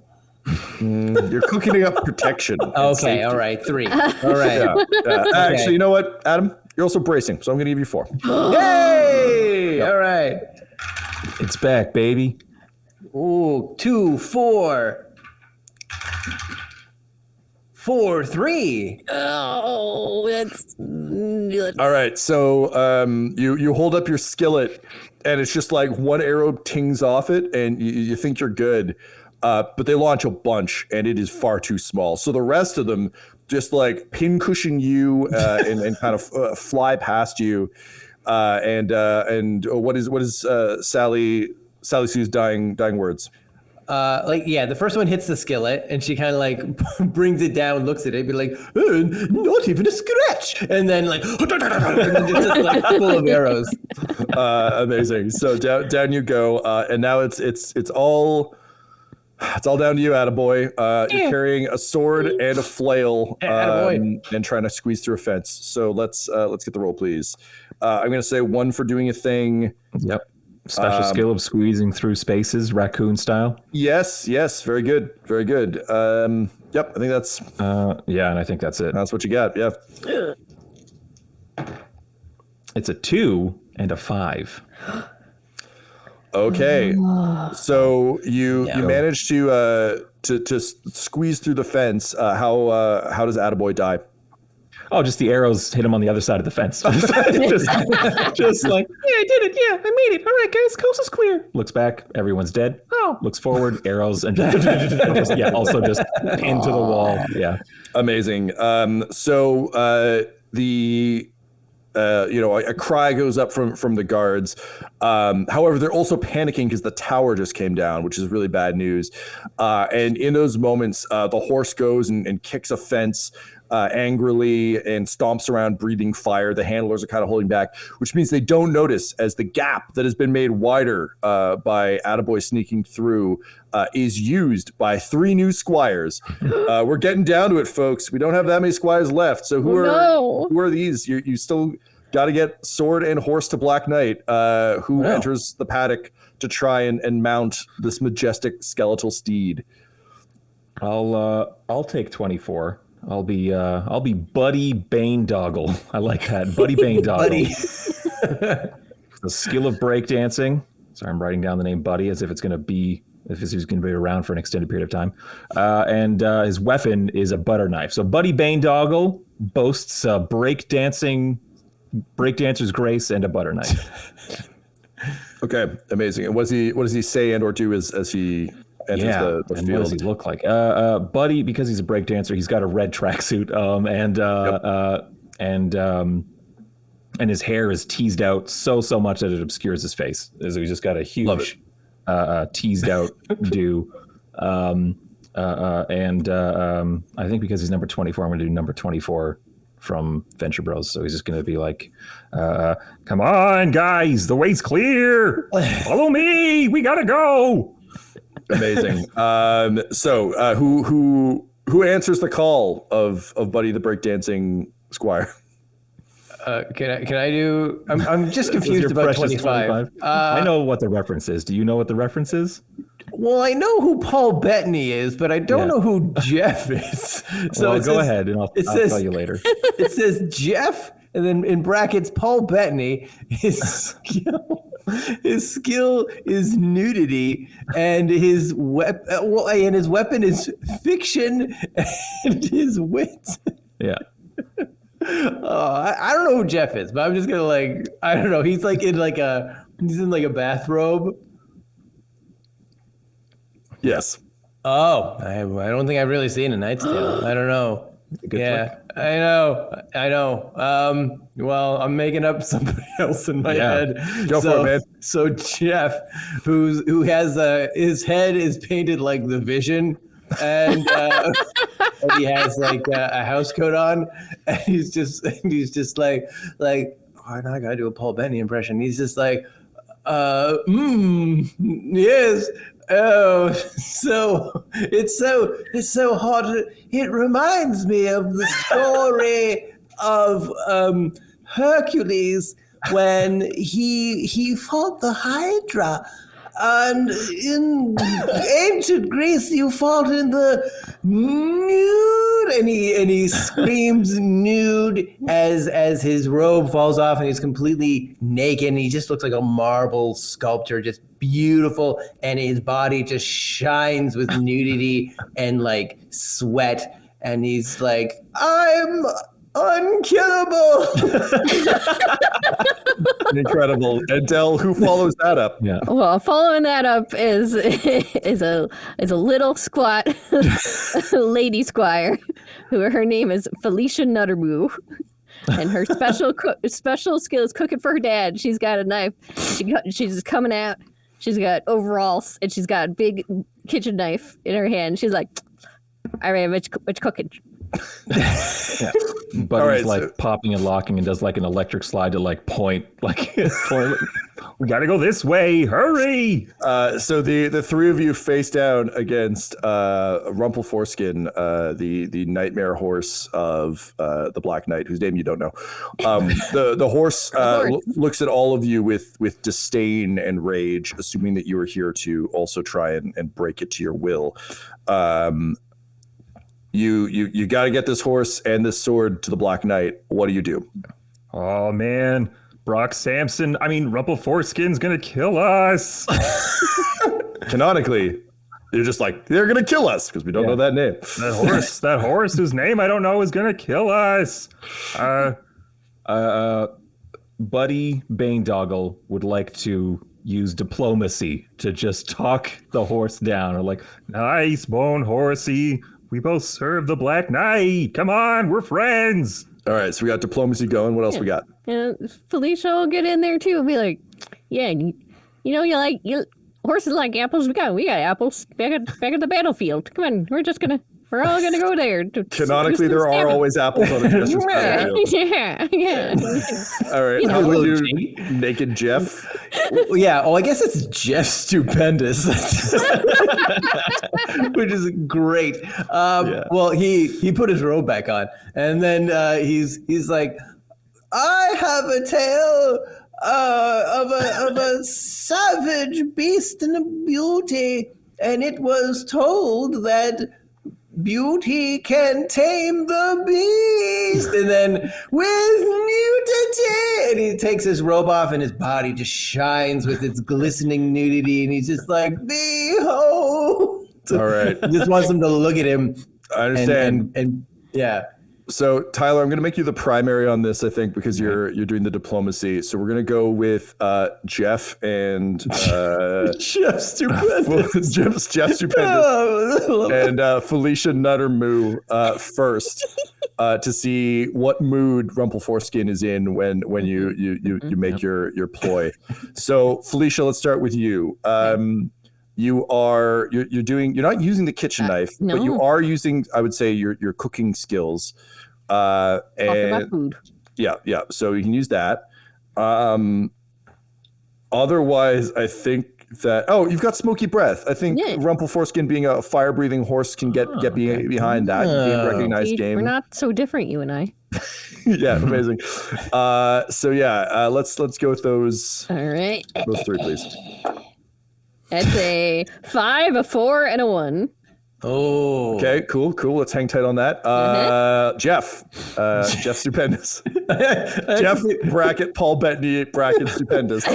You're cooking up protection. Okay. All right. 3. All right. Okay. Actually, you know what, Adam? You're also bracing, so I'm going to give you 4. Yay! Yep. All right. It's back, baby. Ooh, 2, 4. 4, 3. Oh, that's all right. So you hold up your skillet, and it's just like one arrow tings off it, and you think you're good, but they launch a bunch, and it is far too small. So the rest of them just like pincushion you and kind of fly past you. And what is Sally Sue's dying words? The first one hits the skillet, and she kind of like brings it down, looks at it, be like, not even a scratch, and then like, and then just like full of arrows. Amazing. So down you go, and now it's all down to you, attaboy. You're carrying a sword and a flail, and trying to squeeze through a fence. So let's get the roll, please. I'm gonna say 1 for doing a thing. Yep. Special skill of squeezing through spaces, raccoon style. Yes, very good. Yep, I think that's and I think that's it. That's what you got. Yeah. It's a 2 and a 5. Okay. So you managed to squeeze through the fence. How does attaboy die? Oh, just the arrows hit him on the other side of the fence. just like, yeah, I did it. Yeah, I made it. All right, guys, coast is clear. Looks back, everyone's dead. Oh, looks forward, arrows, and also just into the wall. Yeah, amazing. So a cry goes up from the guards. However, they're also panicking because the tower just came down, which is really bad news. And in those moments, the horse goes and kicks a fence angrily and stomps around, breathing fire. The handlers are kind of holding back, which means they don't notice as the gap that has been made wider by attaboy sneaking through is used by 3 new squires. We're getting down to it, folks. We don't have that many squires left. So who are these? You still got to get sword and horse to Black Knight, who enters the paddock to try and mount this majestic skeletal steed. I'll take 24. I'll be Buddy Banedoggle. I like that. Buddy Banedoggle. The skill of breakdancing. Sorry, I'm writing down the name Buddy as if he's going to be around for an extended period of time. And his weapon is a butter knife. So Buddy Banedoggle boasts a breakdancer's grace and a butter knife. Okay, amazing. And what does he say and or do as he enters the field? What does he look like? Buddy, because he's a breakdancer, he's got a red tracksuit, and his hair is teased out so much that it obscures his face. So he's just got a huge teased out do. I think because he's number 24, I'm going to do number 24 from Venture Bros. So he's just going to be like, come on, guys, the way's clear. Follow me. We got to go. Amazing. So who answers the call of Buddy the breakdancing squire? Can I do? I'm just confused about 25. I know what the reference is. Do you know what the reference is? Well, I know who Paul Bettany is, but I don't know who Jeff is. So Go ahead, and I'll tell you later. It says Jeff, and then in brackets Paul Bettany. His skill is nudity, and his weapon is fiction, and his wit. Yeah. I don't know who Jeff is, but I'm just gonna I don't know. He's in a bathrobe. Yes. Oh, I don't think I've really seen A Knight's Tale. I don't know. Flick. I know. Well, I'm making up somebody else in my head. Go for it, man. So Jeff, who has his head is painted like the Vision, and he has a house coat on, and he's just like, oh, now I gotta do a Paul Bettany impression. He's just like, yes. Oh, so it's so hot. It reminds me of the story of Hercules when he fought the Hydra. And in ancient Greece, you fought in the nude, and he screams nude as his robe falls off, and he's completely naked, and he just looks like a marble sculpture, just beautiful, and his body just shines with nudity and sweat, and he's like, I'm unkillable. Incredible. And Del, who follows that up? Yeah. Well, following that up is a little squat lady squire, who her name is Felicia Nuttermoo, and her special skill is cooking for her dad. She's got a knife. She's coming out. She's got overalls, and she's got a big kitchen knife in her hand. She's like, all right, which cooking? Yeah. But he's popping and locking and does an electric slide to point we gotta go this way, hurry. So the three of you face down against Rumple Foreskin, the nightmare horse of the Black Knight, whose name you don't know. The horse looks at all of you with disdain and rage, assuming that you are here to also try and break it to your will. You got to get this horse and this sword to the Black Knight. What do you do? Oh man, Rumple Foreskin's gonna kill us. Canonically, you're just they're gonna kill us because we don't know that name. That horse whose name I don't know is gonna kill us. Buddy Banedoggle would like to use diplomacy to just talk the horse down, or nice bone horsey. We both serve the Black Knight. Come on, we're friends. All right, so we got diplomacy going. What else we got? Felicia will get in there too and be like, yeah, horses like apples. We got apples back at the battlefield. Come on, we're all gonna go there. Canonically, there are always apples on the Jesters battlefield. Yeah. All right, how about you, naked Jeff? Yeah. Oh, I guess it's Jeff Stupendous, which is great. Well, he put his robe back on, and then he's like, I have a tale of a savage beast and a beauty, and it was told that beauty can tame the beast, and then with nudity, and he takes his robe off, and his body just shines with its glistening nudity, and he's just like, behold. All right. He just wants them to look at him. I understand. And yeah. So Tyler, I'm going to make you the primary on this, I think, because you're doing the diplomacy. So we're going to go with Jeff and Jeff Stupendous. Jeff Stupendous and Felicia Nuttermoo first to see what mood Rumple Foreskin is in when you make your ploy. So Felicia, let's start with you. You're not using the kitchen knife, no. but you are using, I would say, your cooking skills. And food. Yeah. So you can use that. Otherwise, I think that you've got smoky breath. I think Rumple Foreskin being a fire breathing horse can get behind that. Game recognized game. We're not so different, you and I. Yeah, amazing. Let's go with those. All right. Those 3, please. That's a 5, a 4, and a 1. Oh. Okay, cool. Let's hang tight on that. Jeff Stupendous. Jeff bracket Paul Bettany bracket Stupendous.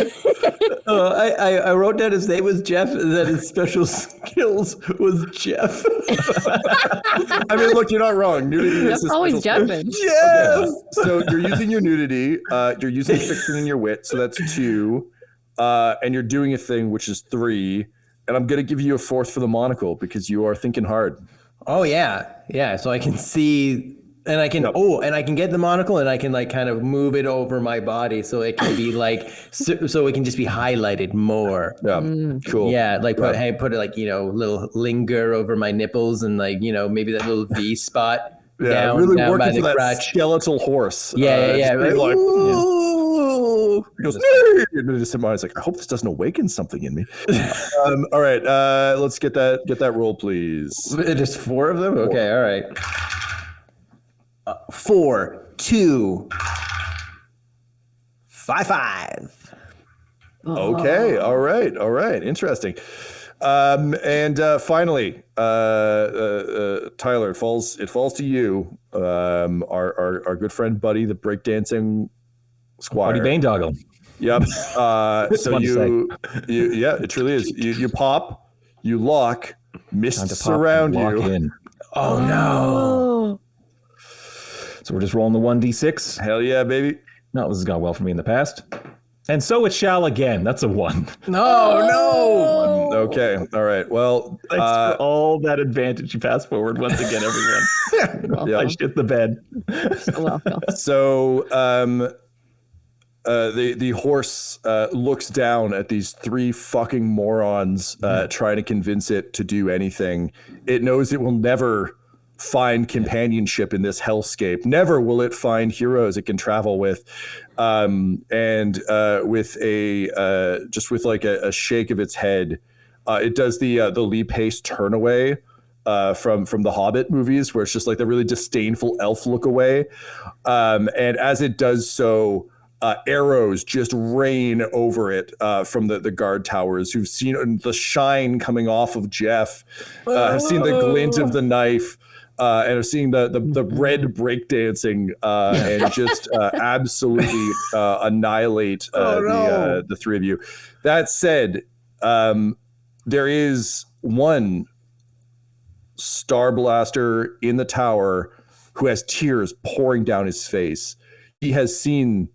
I wrote down his name was Jeff, and then his special skills was Jeff. I mean, look, you're not wrong. Nudity is That's always jumping. Jeff. Okay. So you're using your nudity. You're using fiction and your wit. So that's 2. And you're doing a thing which is 3. And I'm going to give you a 4th for the monocle because you are thinking hard. Oh, yeah. Yeah. So I can see, and I can, and I can get the monocle and I can like kind of move it over my body so it can be like, so it can just be highlighted more. Yeah. Cool. Yeah. Like put it like, little linger over my nipples and like, maybe that little V spot. Yeah. Down, really down working by for the that crotch. skeletal horse. Yeah. Like, Like, he goes, and then just in my eyes, like, I hope this doesn't awaken something in me. All right, let's get that roll, please. Just 4 of them? Okay, all right. 4, 2, 5. Okay, all right, interesting. And finally, Tyler, it falls to you. Our good friend Buddy, the breakdancing Squire. Buddy Baindoggle. Yep. So you, yeah, it truly is. You pop, you lock, mists surround you. In. Oh no! So we're just rolling the 1d6. Hell yeah, baby. No, this has gone well for me in the past. And so it shall again. That's a 1. No. Okay. All right. Well, Thanks for all that advantage you pass forward once again, everyone. I shit the bed. So welcome. So, the horse looks down at these 3 fucking morons trying to convince it to do anything. It knows it will never find companionship in this hellscape. Never will it find heroes it can travel with. And with a shake of its head, it does the Lee Pace turn away from the Hobbit movies, where it's just like the really disdainful elf look away. And as it does so, arrows just rain over it from the guard towers, who've seen the shine coming off of Jeff, have seen the glint of the knife, and have seen the red breakdancing, and just absolutely annihilate the 3 of you. That said, there is one Star Blaster in the tower who has tears pouring down his face. He has seen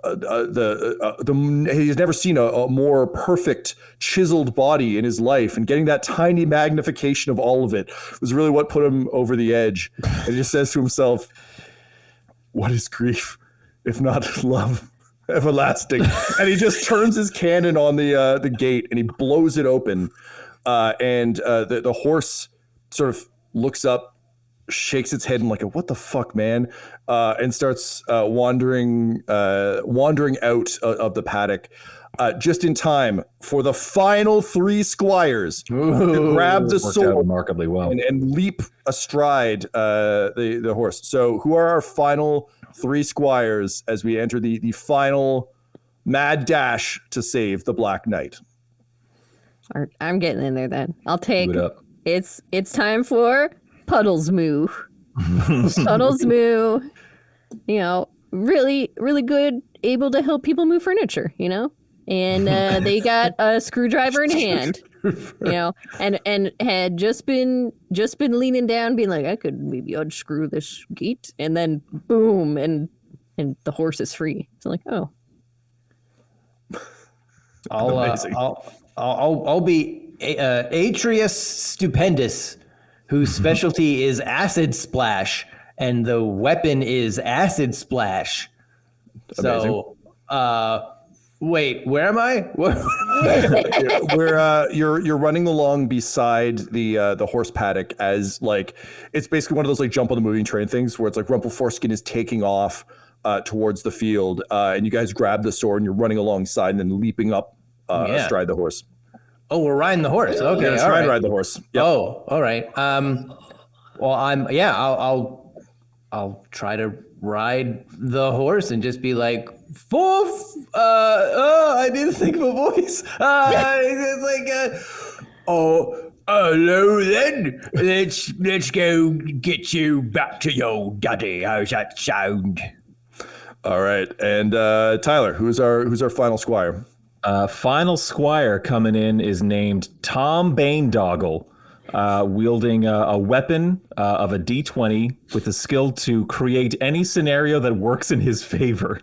he's never seen a more perfect chiseled body in his life, and getting that tiny magnification of all of it was really what put him over the edge. And he just says to himself, what is grief if not love everlasting? And he just turns his cannon on the gate and he blows it open, and the horse sort of looks up, shakes its head and like, what the fuck, man? And starts wandering out of the paddock, just in time for the final 3 squires to grab the sword remarkably well and leap astride the horse. So who are our final 3 squires as we enter the final mad dash to save the Black Knight? I'm getting in there then. I'll take it's time for Puddles Moo. Puddles Moo, really, really good, able to help people move furniture, and they got a screwdriver in hand, and had just been leaning down, being like, I could maybe unscrew this gate, and then boom, and the horse is free. So like, oh, I'll be Atreus Stupendous, whose specialty is acid splash, and the weapon is acid splash. Amazing. So, wait, where am I? You're running along beside the horse paddock, as like it's basically one of those like jump on the moving train things where it's like Rumpleforeskin is taking off towards the field, and you guys grab the sword and you're running alongside and then leaping up astride the horse. Oh, we're riding the horse. Okay, yeah, all right. Ride the horse. Yep. Oh, all right. Well, I'll I'll try to ride the horse and just be like, "Foof!" I didn't think of a voice. It's like, "Oh, hello then. Let's go get you back to your daddy. How's that sound?" All right, and Tyler, who's our final squire? Final squire coming in is named Tom Baindoggle, wielding a weapon of a D20 with the skill to create any scenario that works in his favor.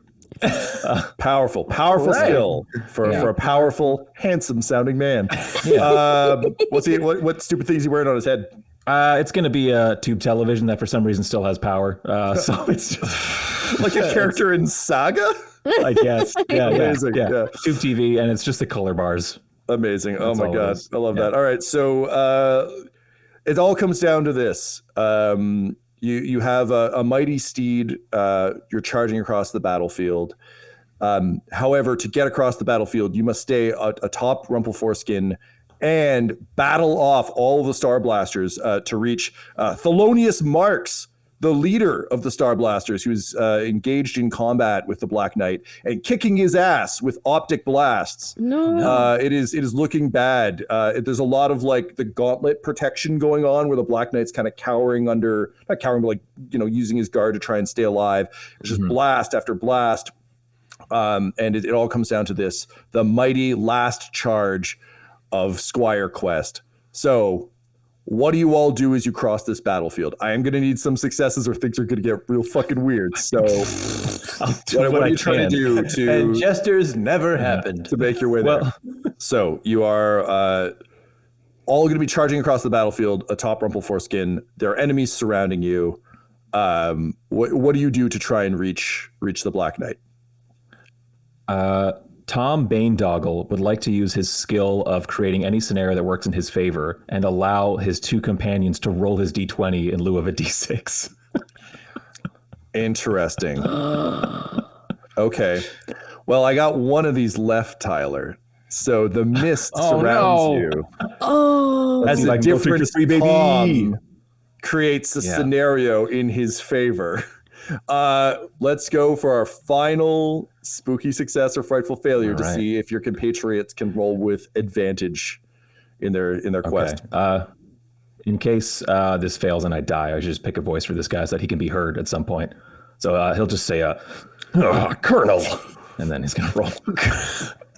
Powerful skill for a powerful, handsome-sounding man. What stupid thing is he wearing on his head? It's going to be a tube television that for some reason still has power. So it's just like a character in Saga? I guess. Yeah. Tube TV, and it's just the color bars. Amazing. That's oh my God. I love that. All right. So it all comes down to this. You have a mighty steed. You're charging across the battlefield. However, to get across the battlefield, you must stay atop Rumpleforeskin and battle off all of the Star Blasters to reach Thelonious Marks, the leader of the Star Blasters, who's engaged in combat with the Black Knight and kicking his ass with optic blasts. No. It is looking bad. There's a lot of like the gauntlet protection going on where the Black Knight's kind of cowering under, not cowering, but like, using his guard to try and stay alive. It's just blast after blast. And it all comes down to this, the mighty last charge of SquireQuest. So what do you all do as you cross this battlefield? I am going to need some successes or things are going to get real fucking weird. So what are you trying to do to... And Jesters never happened. To make your way there. So you are all going to be charging across the battlefield atop Rumpleforeskin. There are enemies surrounding you. What do you do to try and reach the Black Knight? Tom Baindoggle would like to use his skill of creating any scenario that works in his favor and allow his two companions to roll his D20 in lieu of a D6. Interesting. Okay. Well, I got one of these left, Tyler. So the mist surrounds you. Oh. That's a like different baby. Tom creates a scenario in his favor. Let's go for our final spooky success or frightful failure to see if your compatriots can roll with advantage in their quest. In case this fails and I die, I should just pick a voice for this guy so that he can be heard at some point. So he'll just say, Colonel, and then he's gonna roll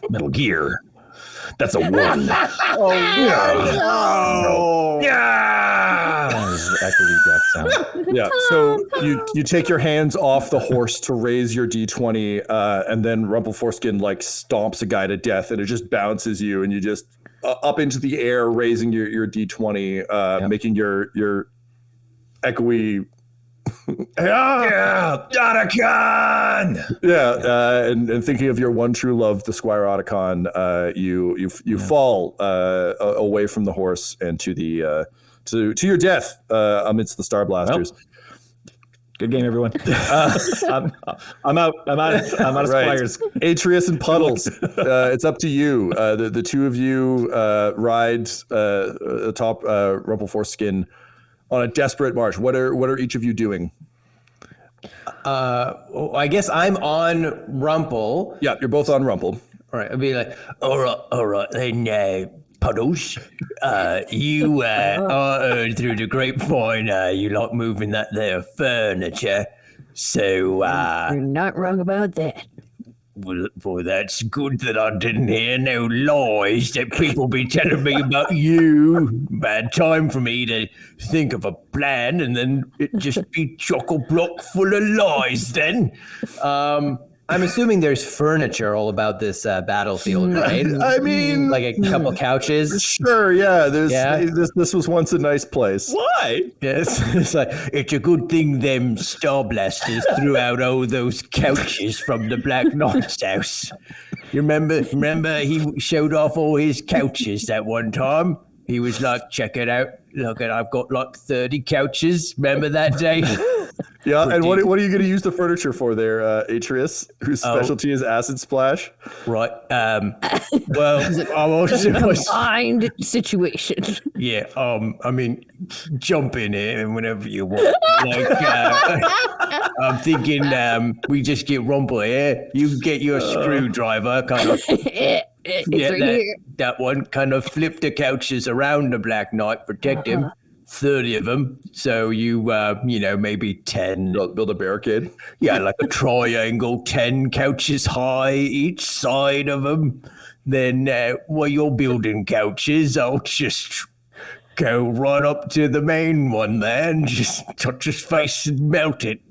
Metal Gear. That's a 1. Oh no! Yeah! Echoey death sound. Yeah. So you take your hands off the horse to raise your D20, and then Rumpleforeskin like stomps a guy to death, and it just bounces you, and you just up into the air, raising your D20, making your echoey. Otacon! Yeah, and thinking of your one true love, the Squire Otacon, you fall away from the horse and to the to your death amidst the Star Blasters. Well, good game, everyone. I'm out of Squires. Atreus and Puddles, it's up to you. The two of you ride atop Rumpleforeskin on a desperate march. What are each of you doing? I guess I'm on Rumple. Yeah, you're both on Rumple. All right, I'll be like, all right, then, Puddles, you heard through the grapevine, you like moving that there furniture, so You're not wrong about that. Well, that's good that I didn't hear no lies that people be telling me about you. Bad time for me to think of a plan and then it just be chock-a-block full of lies then. I'm assuming there's furniture all about this battlefield, right? I mean, like a couple couches. Sure, yeah. This was once a nice place. Why? Yes, it's a good thing them Star Blasters threw out all those couches from the Black Knight's house. You remember he showed off all his couches that one time? He was like, check it out. Look, I've got like 30 couches. Remember that day? Yeah, and what are you going to use the furniture for there, Atreus, whose specialty is acid splash? Right. Well, I'm also Combined situation. Yeah. I mean, jump in here whenever you want. I'm thinking we just get Rumble here. You get your screwdriver, kind of. That one, kind of flip the couches around the Black Knight, protect him. 30 of them. So you, maybe 10. Build a barricade. Yeah, like a triangle, 10 couches high each side of them. Then while you're building couches, I'll just go right up to the main one there and just touch his face and melt it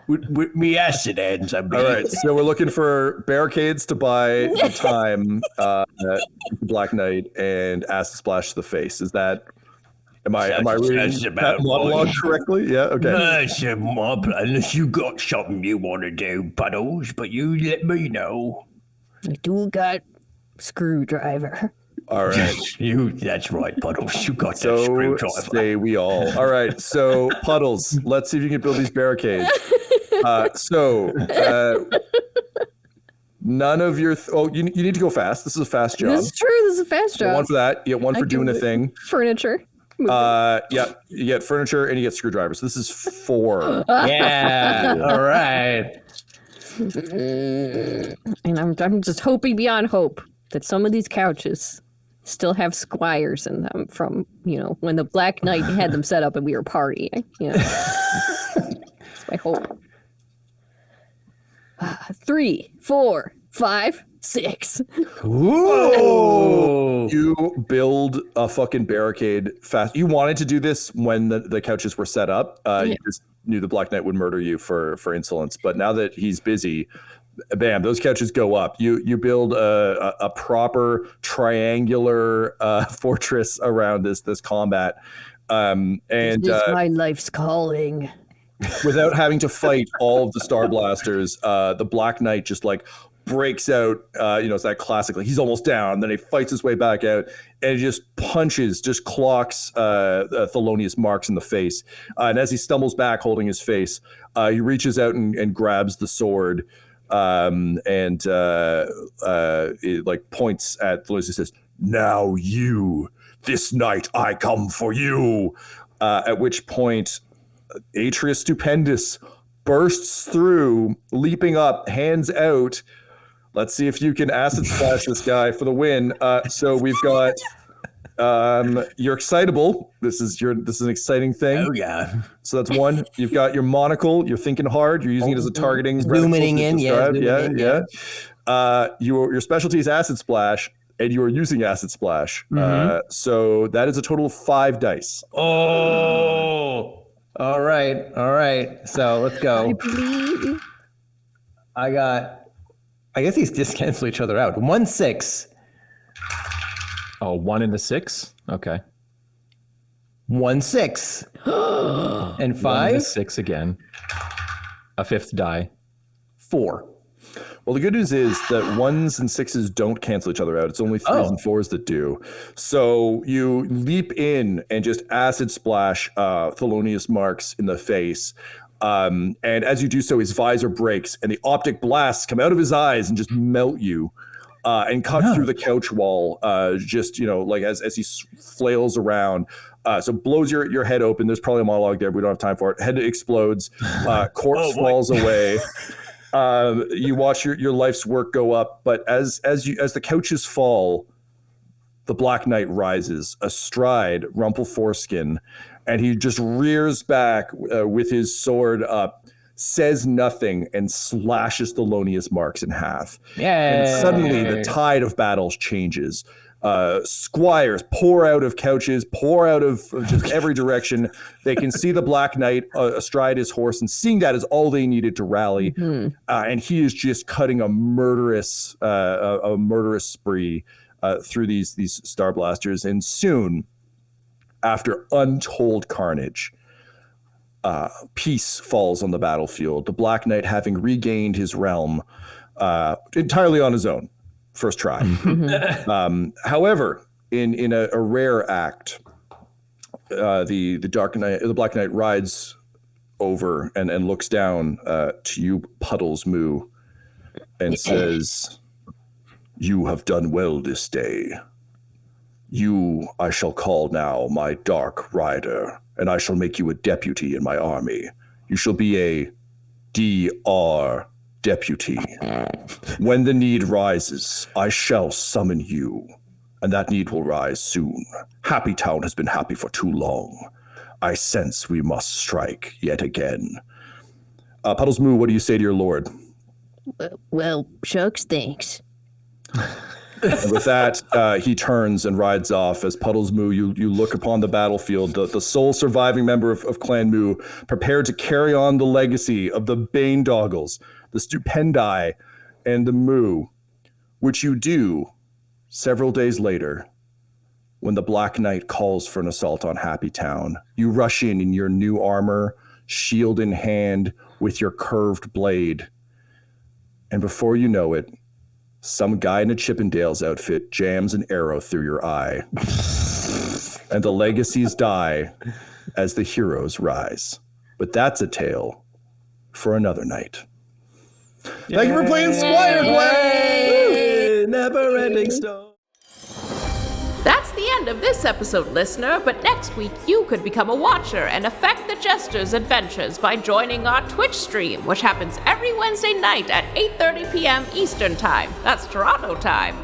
with me acid hands. All right, so we're looking for barricades to buy the time, Black Knight, and acid splash to the face. Is that... Am I reading that monologue correctly? Yeah, okay. That's my plan. Unless you got something you want to do, Puddles, but you let me know. I do got screwdriver. All right. That's right, Puddles. You got that screwdriver. Say we all. All right, so Puddles, let's see if you can build these barricades. None of your... you need to go fast. This is a fast job. This is true. This is a fast job. One for that. You get one for doing a thing. Furniture. Yeah, you get furniture and you get screwdrivers. This is 4. Yeah. All right. And I'm just hoping beyond hope that some of these couches still have Squires in them from, when the Black Knight had them set up and we were partying. That's my hope. 3, 4, 5, 6. Ooh. You build a fucking barricade fast. You wanted to do this when the couches were set up. You just knew the Black Knight would murder you for insolence. But now that he's busy, bam, those couches go up. You build a proper triangular fortress around this combat. And this is my life's calling. Without having to fight all of the Star Blasters, the Black Knight just breaks out, it's that classic, he's almost down, then he fights his way back out, and he just clocks Thelonious Marks in the face. And as he stumbles back holding his face, he reaches out and grabs the sword, and it points at Thelonious and says, "Now you, this night I come for you." At which point, Atreus Stupendous bursts through, leaping up, hands out. Let's see if you can acid splash this guy for the win. So we've got you're excitable. This is an exciting thing. Oh yeah. So that's 1. You've got your monocle. You're thinking hard. You're using it as a targeting. Zooming in. Yeah. Your specialty is acid splash, and you are using acid splash. So that is a total of 5 dice. Oh. All right. So let's go. I guess these just cancel each other out. 1, 6. Oh, 1 and the 6? Okay. 1, 6. And 5? 1 and the 6 again. A 5th die. 4. Well, the good news is that 1s and 6s don't cancel each other out. It's only 3s and 4s that do. So you leap in and just acid splash Thelonious Marks in the face. And as you do so, his visor breaks and the optic blasts come out of his eyes and just melt you and cut through the couch wall, as he flails around. So blows your head open. There's probably a monologue there, but we don't have time for it. Head explodes. Corpse falls away. You watch your life's work go up, but as the couches fall, the Black Knight rises astride Rumple Foreskin, and he just rears back with his sword up, says nothing, and slashes Thelonious Marks in half. And suddenly the tide of battles changes. Squires pour out of couches, pour out of just every direction. They can see the Black Knight astride his horse, and seeing that is all they needed to rally. And he is just cutting a murderous spree through these Star Blasters. And soon, after untold carnage, peace falls on the battlefield. The Black Knight, having regained his realm entirely on his own. First try. However, in a rare act, the Black Knight rides over and looks down to you, Puddles Moo, and says, "You have done well this day. You I shall call now my Dark Rider, and I shall make you a deputy in my army. You shall be a DR deputy. When the need rises, I shall summon you, and that need will rise soon. Happy Town has been happy for too long. I sense we must strike yet again." Puddles Moo, what do you say to your lord? Well, shucks, thanks. And with that, he turns and rides off. As Puddles Moo, you look upon the battlefield, the sole surviving member of Clan Moo, prepared to carry on the legacy of the Bane Doggles, the Stupendi, and the Moo, which you do several days later. When the Black Knight calls for an assault on Happy Town, you rush in your new armor, shield in hand, with your curved blade. And before you know it, some guy in a Chippendales outfit jams an arrow through your eye. And the legacies die as the heroes rise. But that's a tale for another night. Yay. Thank you for playing SquireQuest! Never-ending story. That's the end of this episode, listener, but next week you could become a watcher and affect the Jesters' adventures by joining our Twitch stream, which happens every Wednesday night at 8:30 p.m. Eastern Time. That's Toronto time.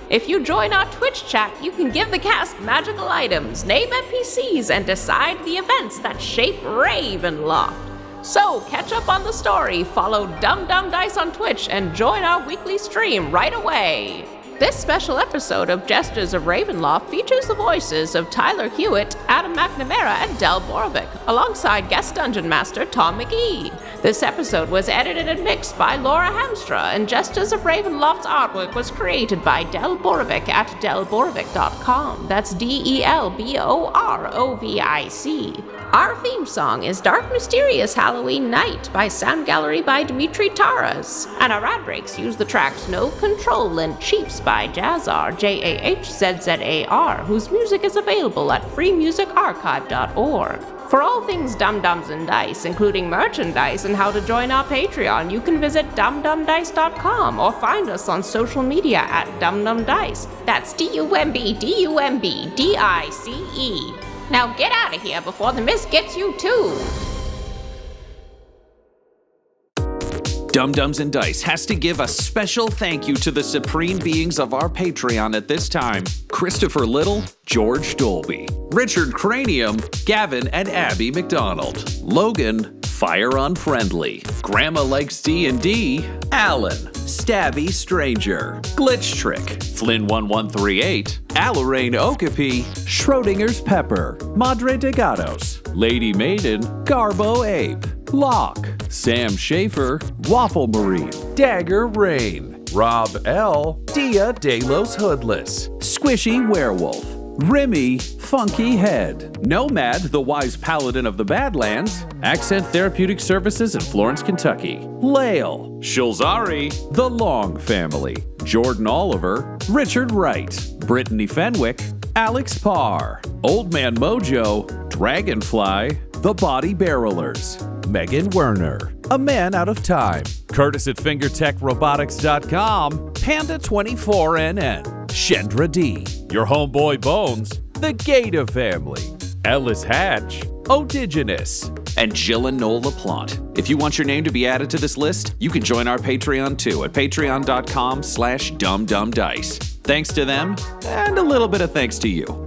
If you join our Twitch chat, you can give the cast magical items, name NPCs, and decide the events that shape Ravenloft. So, catch up on the story, follow Dum Dum Dice on Twitch, and join our weekly stream right away. This special episode of Jesters of Ravenloft features the voices of Tyler Hewitt, Adam McNamara, and Borovic, alongside guest dungeon master Tom McGee. This episode was edited and mixed by Laura Hamstra, and Jesters of Ravenloft's artwork was created by Borovic at delborovic.com. That's DELBOROVIC. Our theme song is Dark Mysterious Halloween Night by Sound Gallery by Dmitry Taras, and our ad breaks use the tracks No Control and Chiefs by Jazzar, JAHZZAR, whose music is available at freemusicarchive.org. For all things Dum-Dums and Dice, including merchandise and how to join our Patreon, you can visit dumdumdice.com or find us on social media at dumdumdice. That's DUMBDUMBDICE. Now get out of here before the mist gets you too! Dum-Dums and Dice has to give a special thank you to the supreme beings of our Patreon at this time: Christopher Little, George Dolby, Richard Cranium, Gavin and Abby McDonald, Logan, Fire Unfriendly, Grandma Likes D&D, Alan, Stabby Stranger, Glitch Trick, Flynn1138, Alarain Okapi, Schrodinger's Pepper, Madre de Gatos, Lady Maiden, Garbo Ape, Locke, Sam Schaefer, Waffle Marine, Dagger Rain, Rob L, Dia De Los Hoodless, Squishy Werewolf, Remy, Funky Head, Nomad, the Wise Paladin of the Badlands, Accent Therapeutic Services in Florence, Kentucky, Lael, Shulzari, The Long Family, Jordan Oliver, Richard Wright, Brittany Fenwick, Alex Parr, Old Man Mojo, Dragonfly, The Body Barrelers, Megan Werner, A Man Out of Time, Curtis at FingerTechRobotics.com, Panda24NN, Shendra D, Your Homeboy Bones, The Gator Family, Ellis Hatch, Odigenous, and Jill and Noel LaPlante. If you want your name to be added to this list, you can join our Patreon too at patreon.com/dumdumdice. Thanks to them, and a little bit of thanks to you.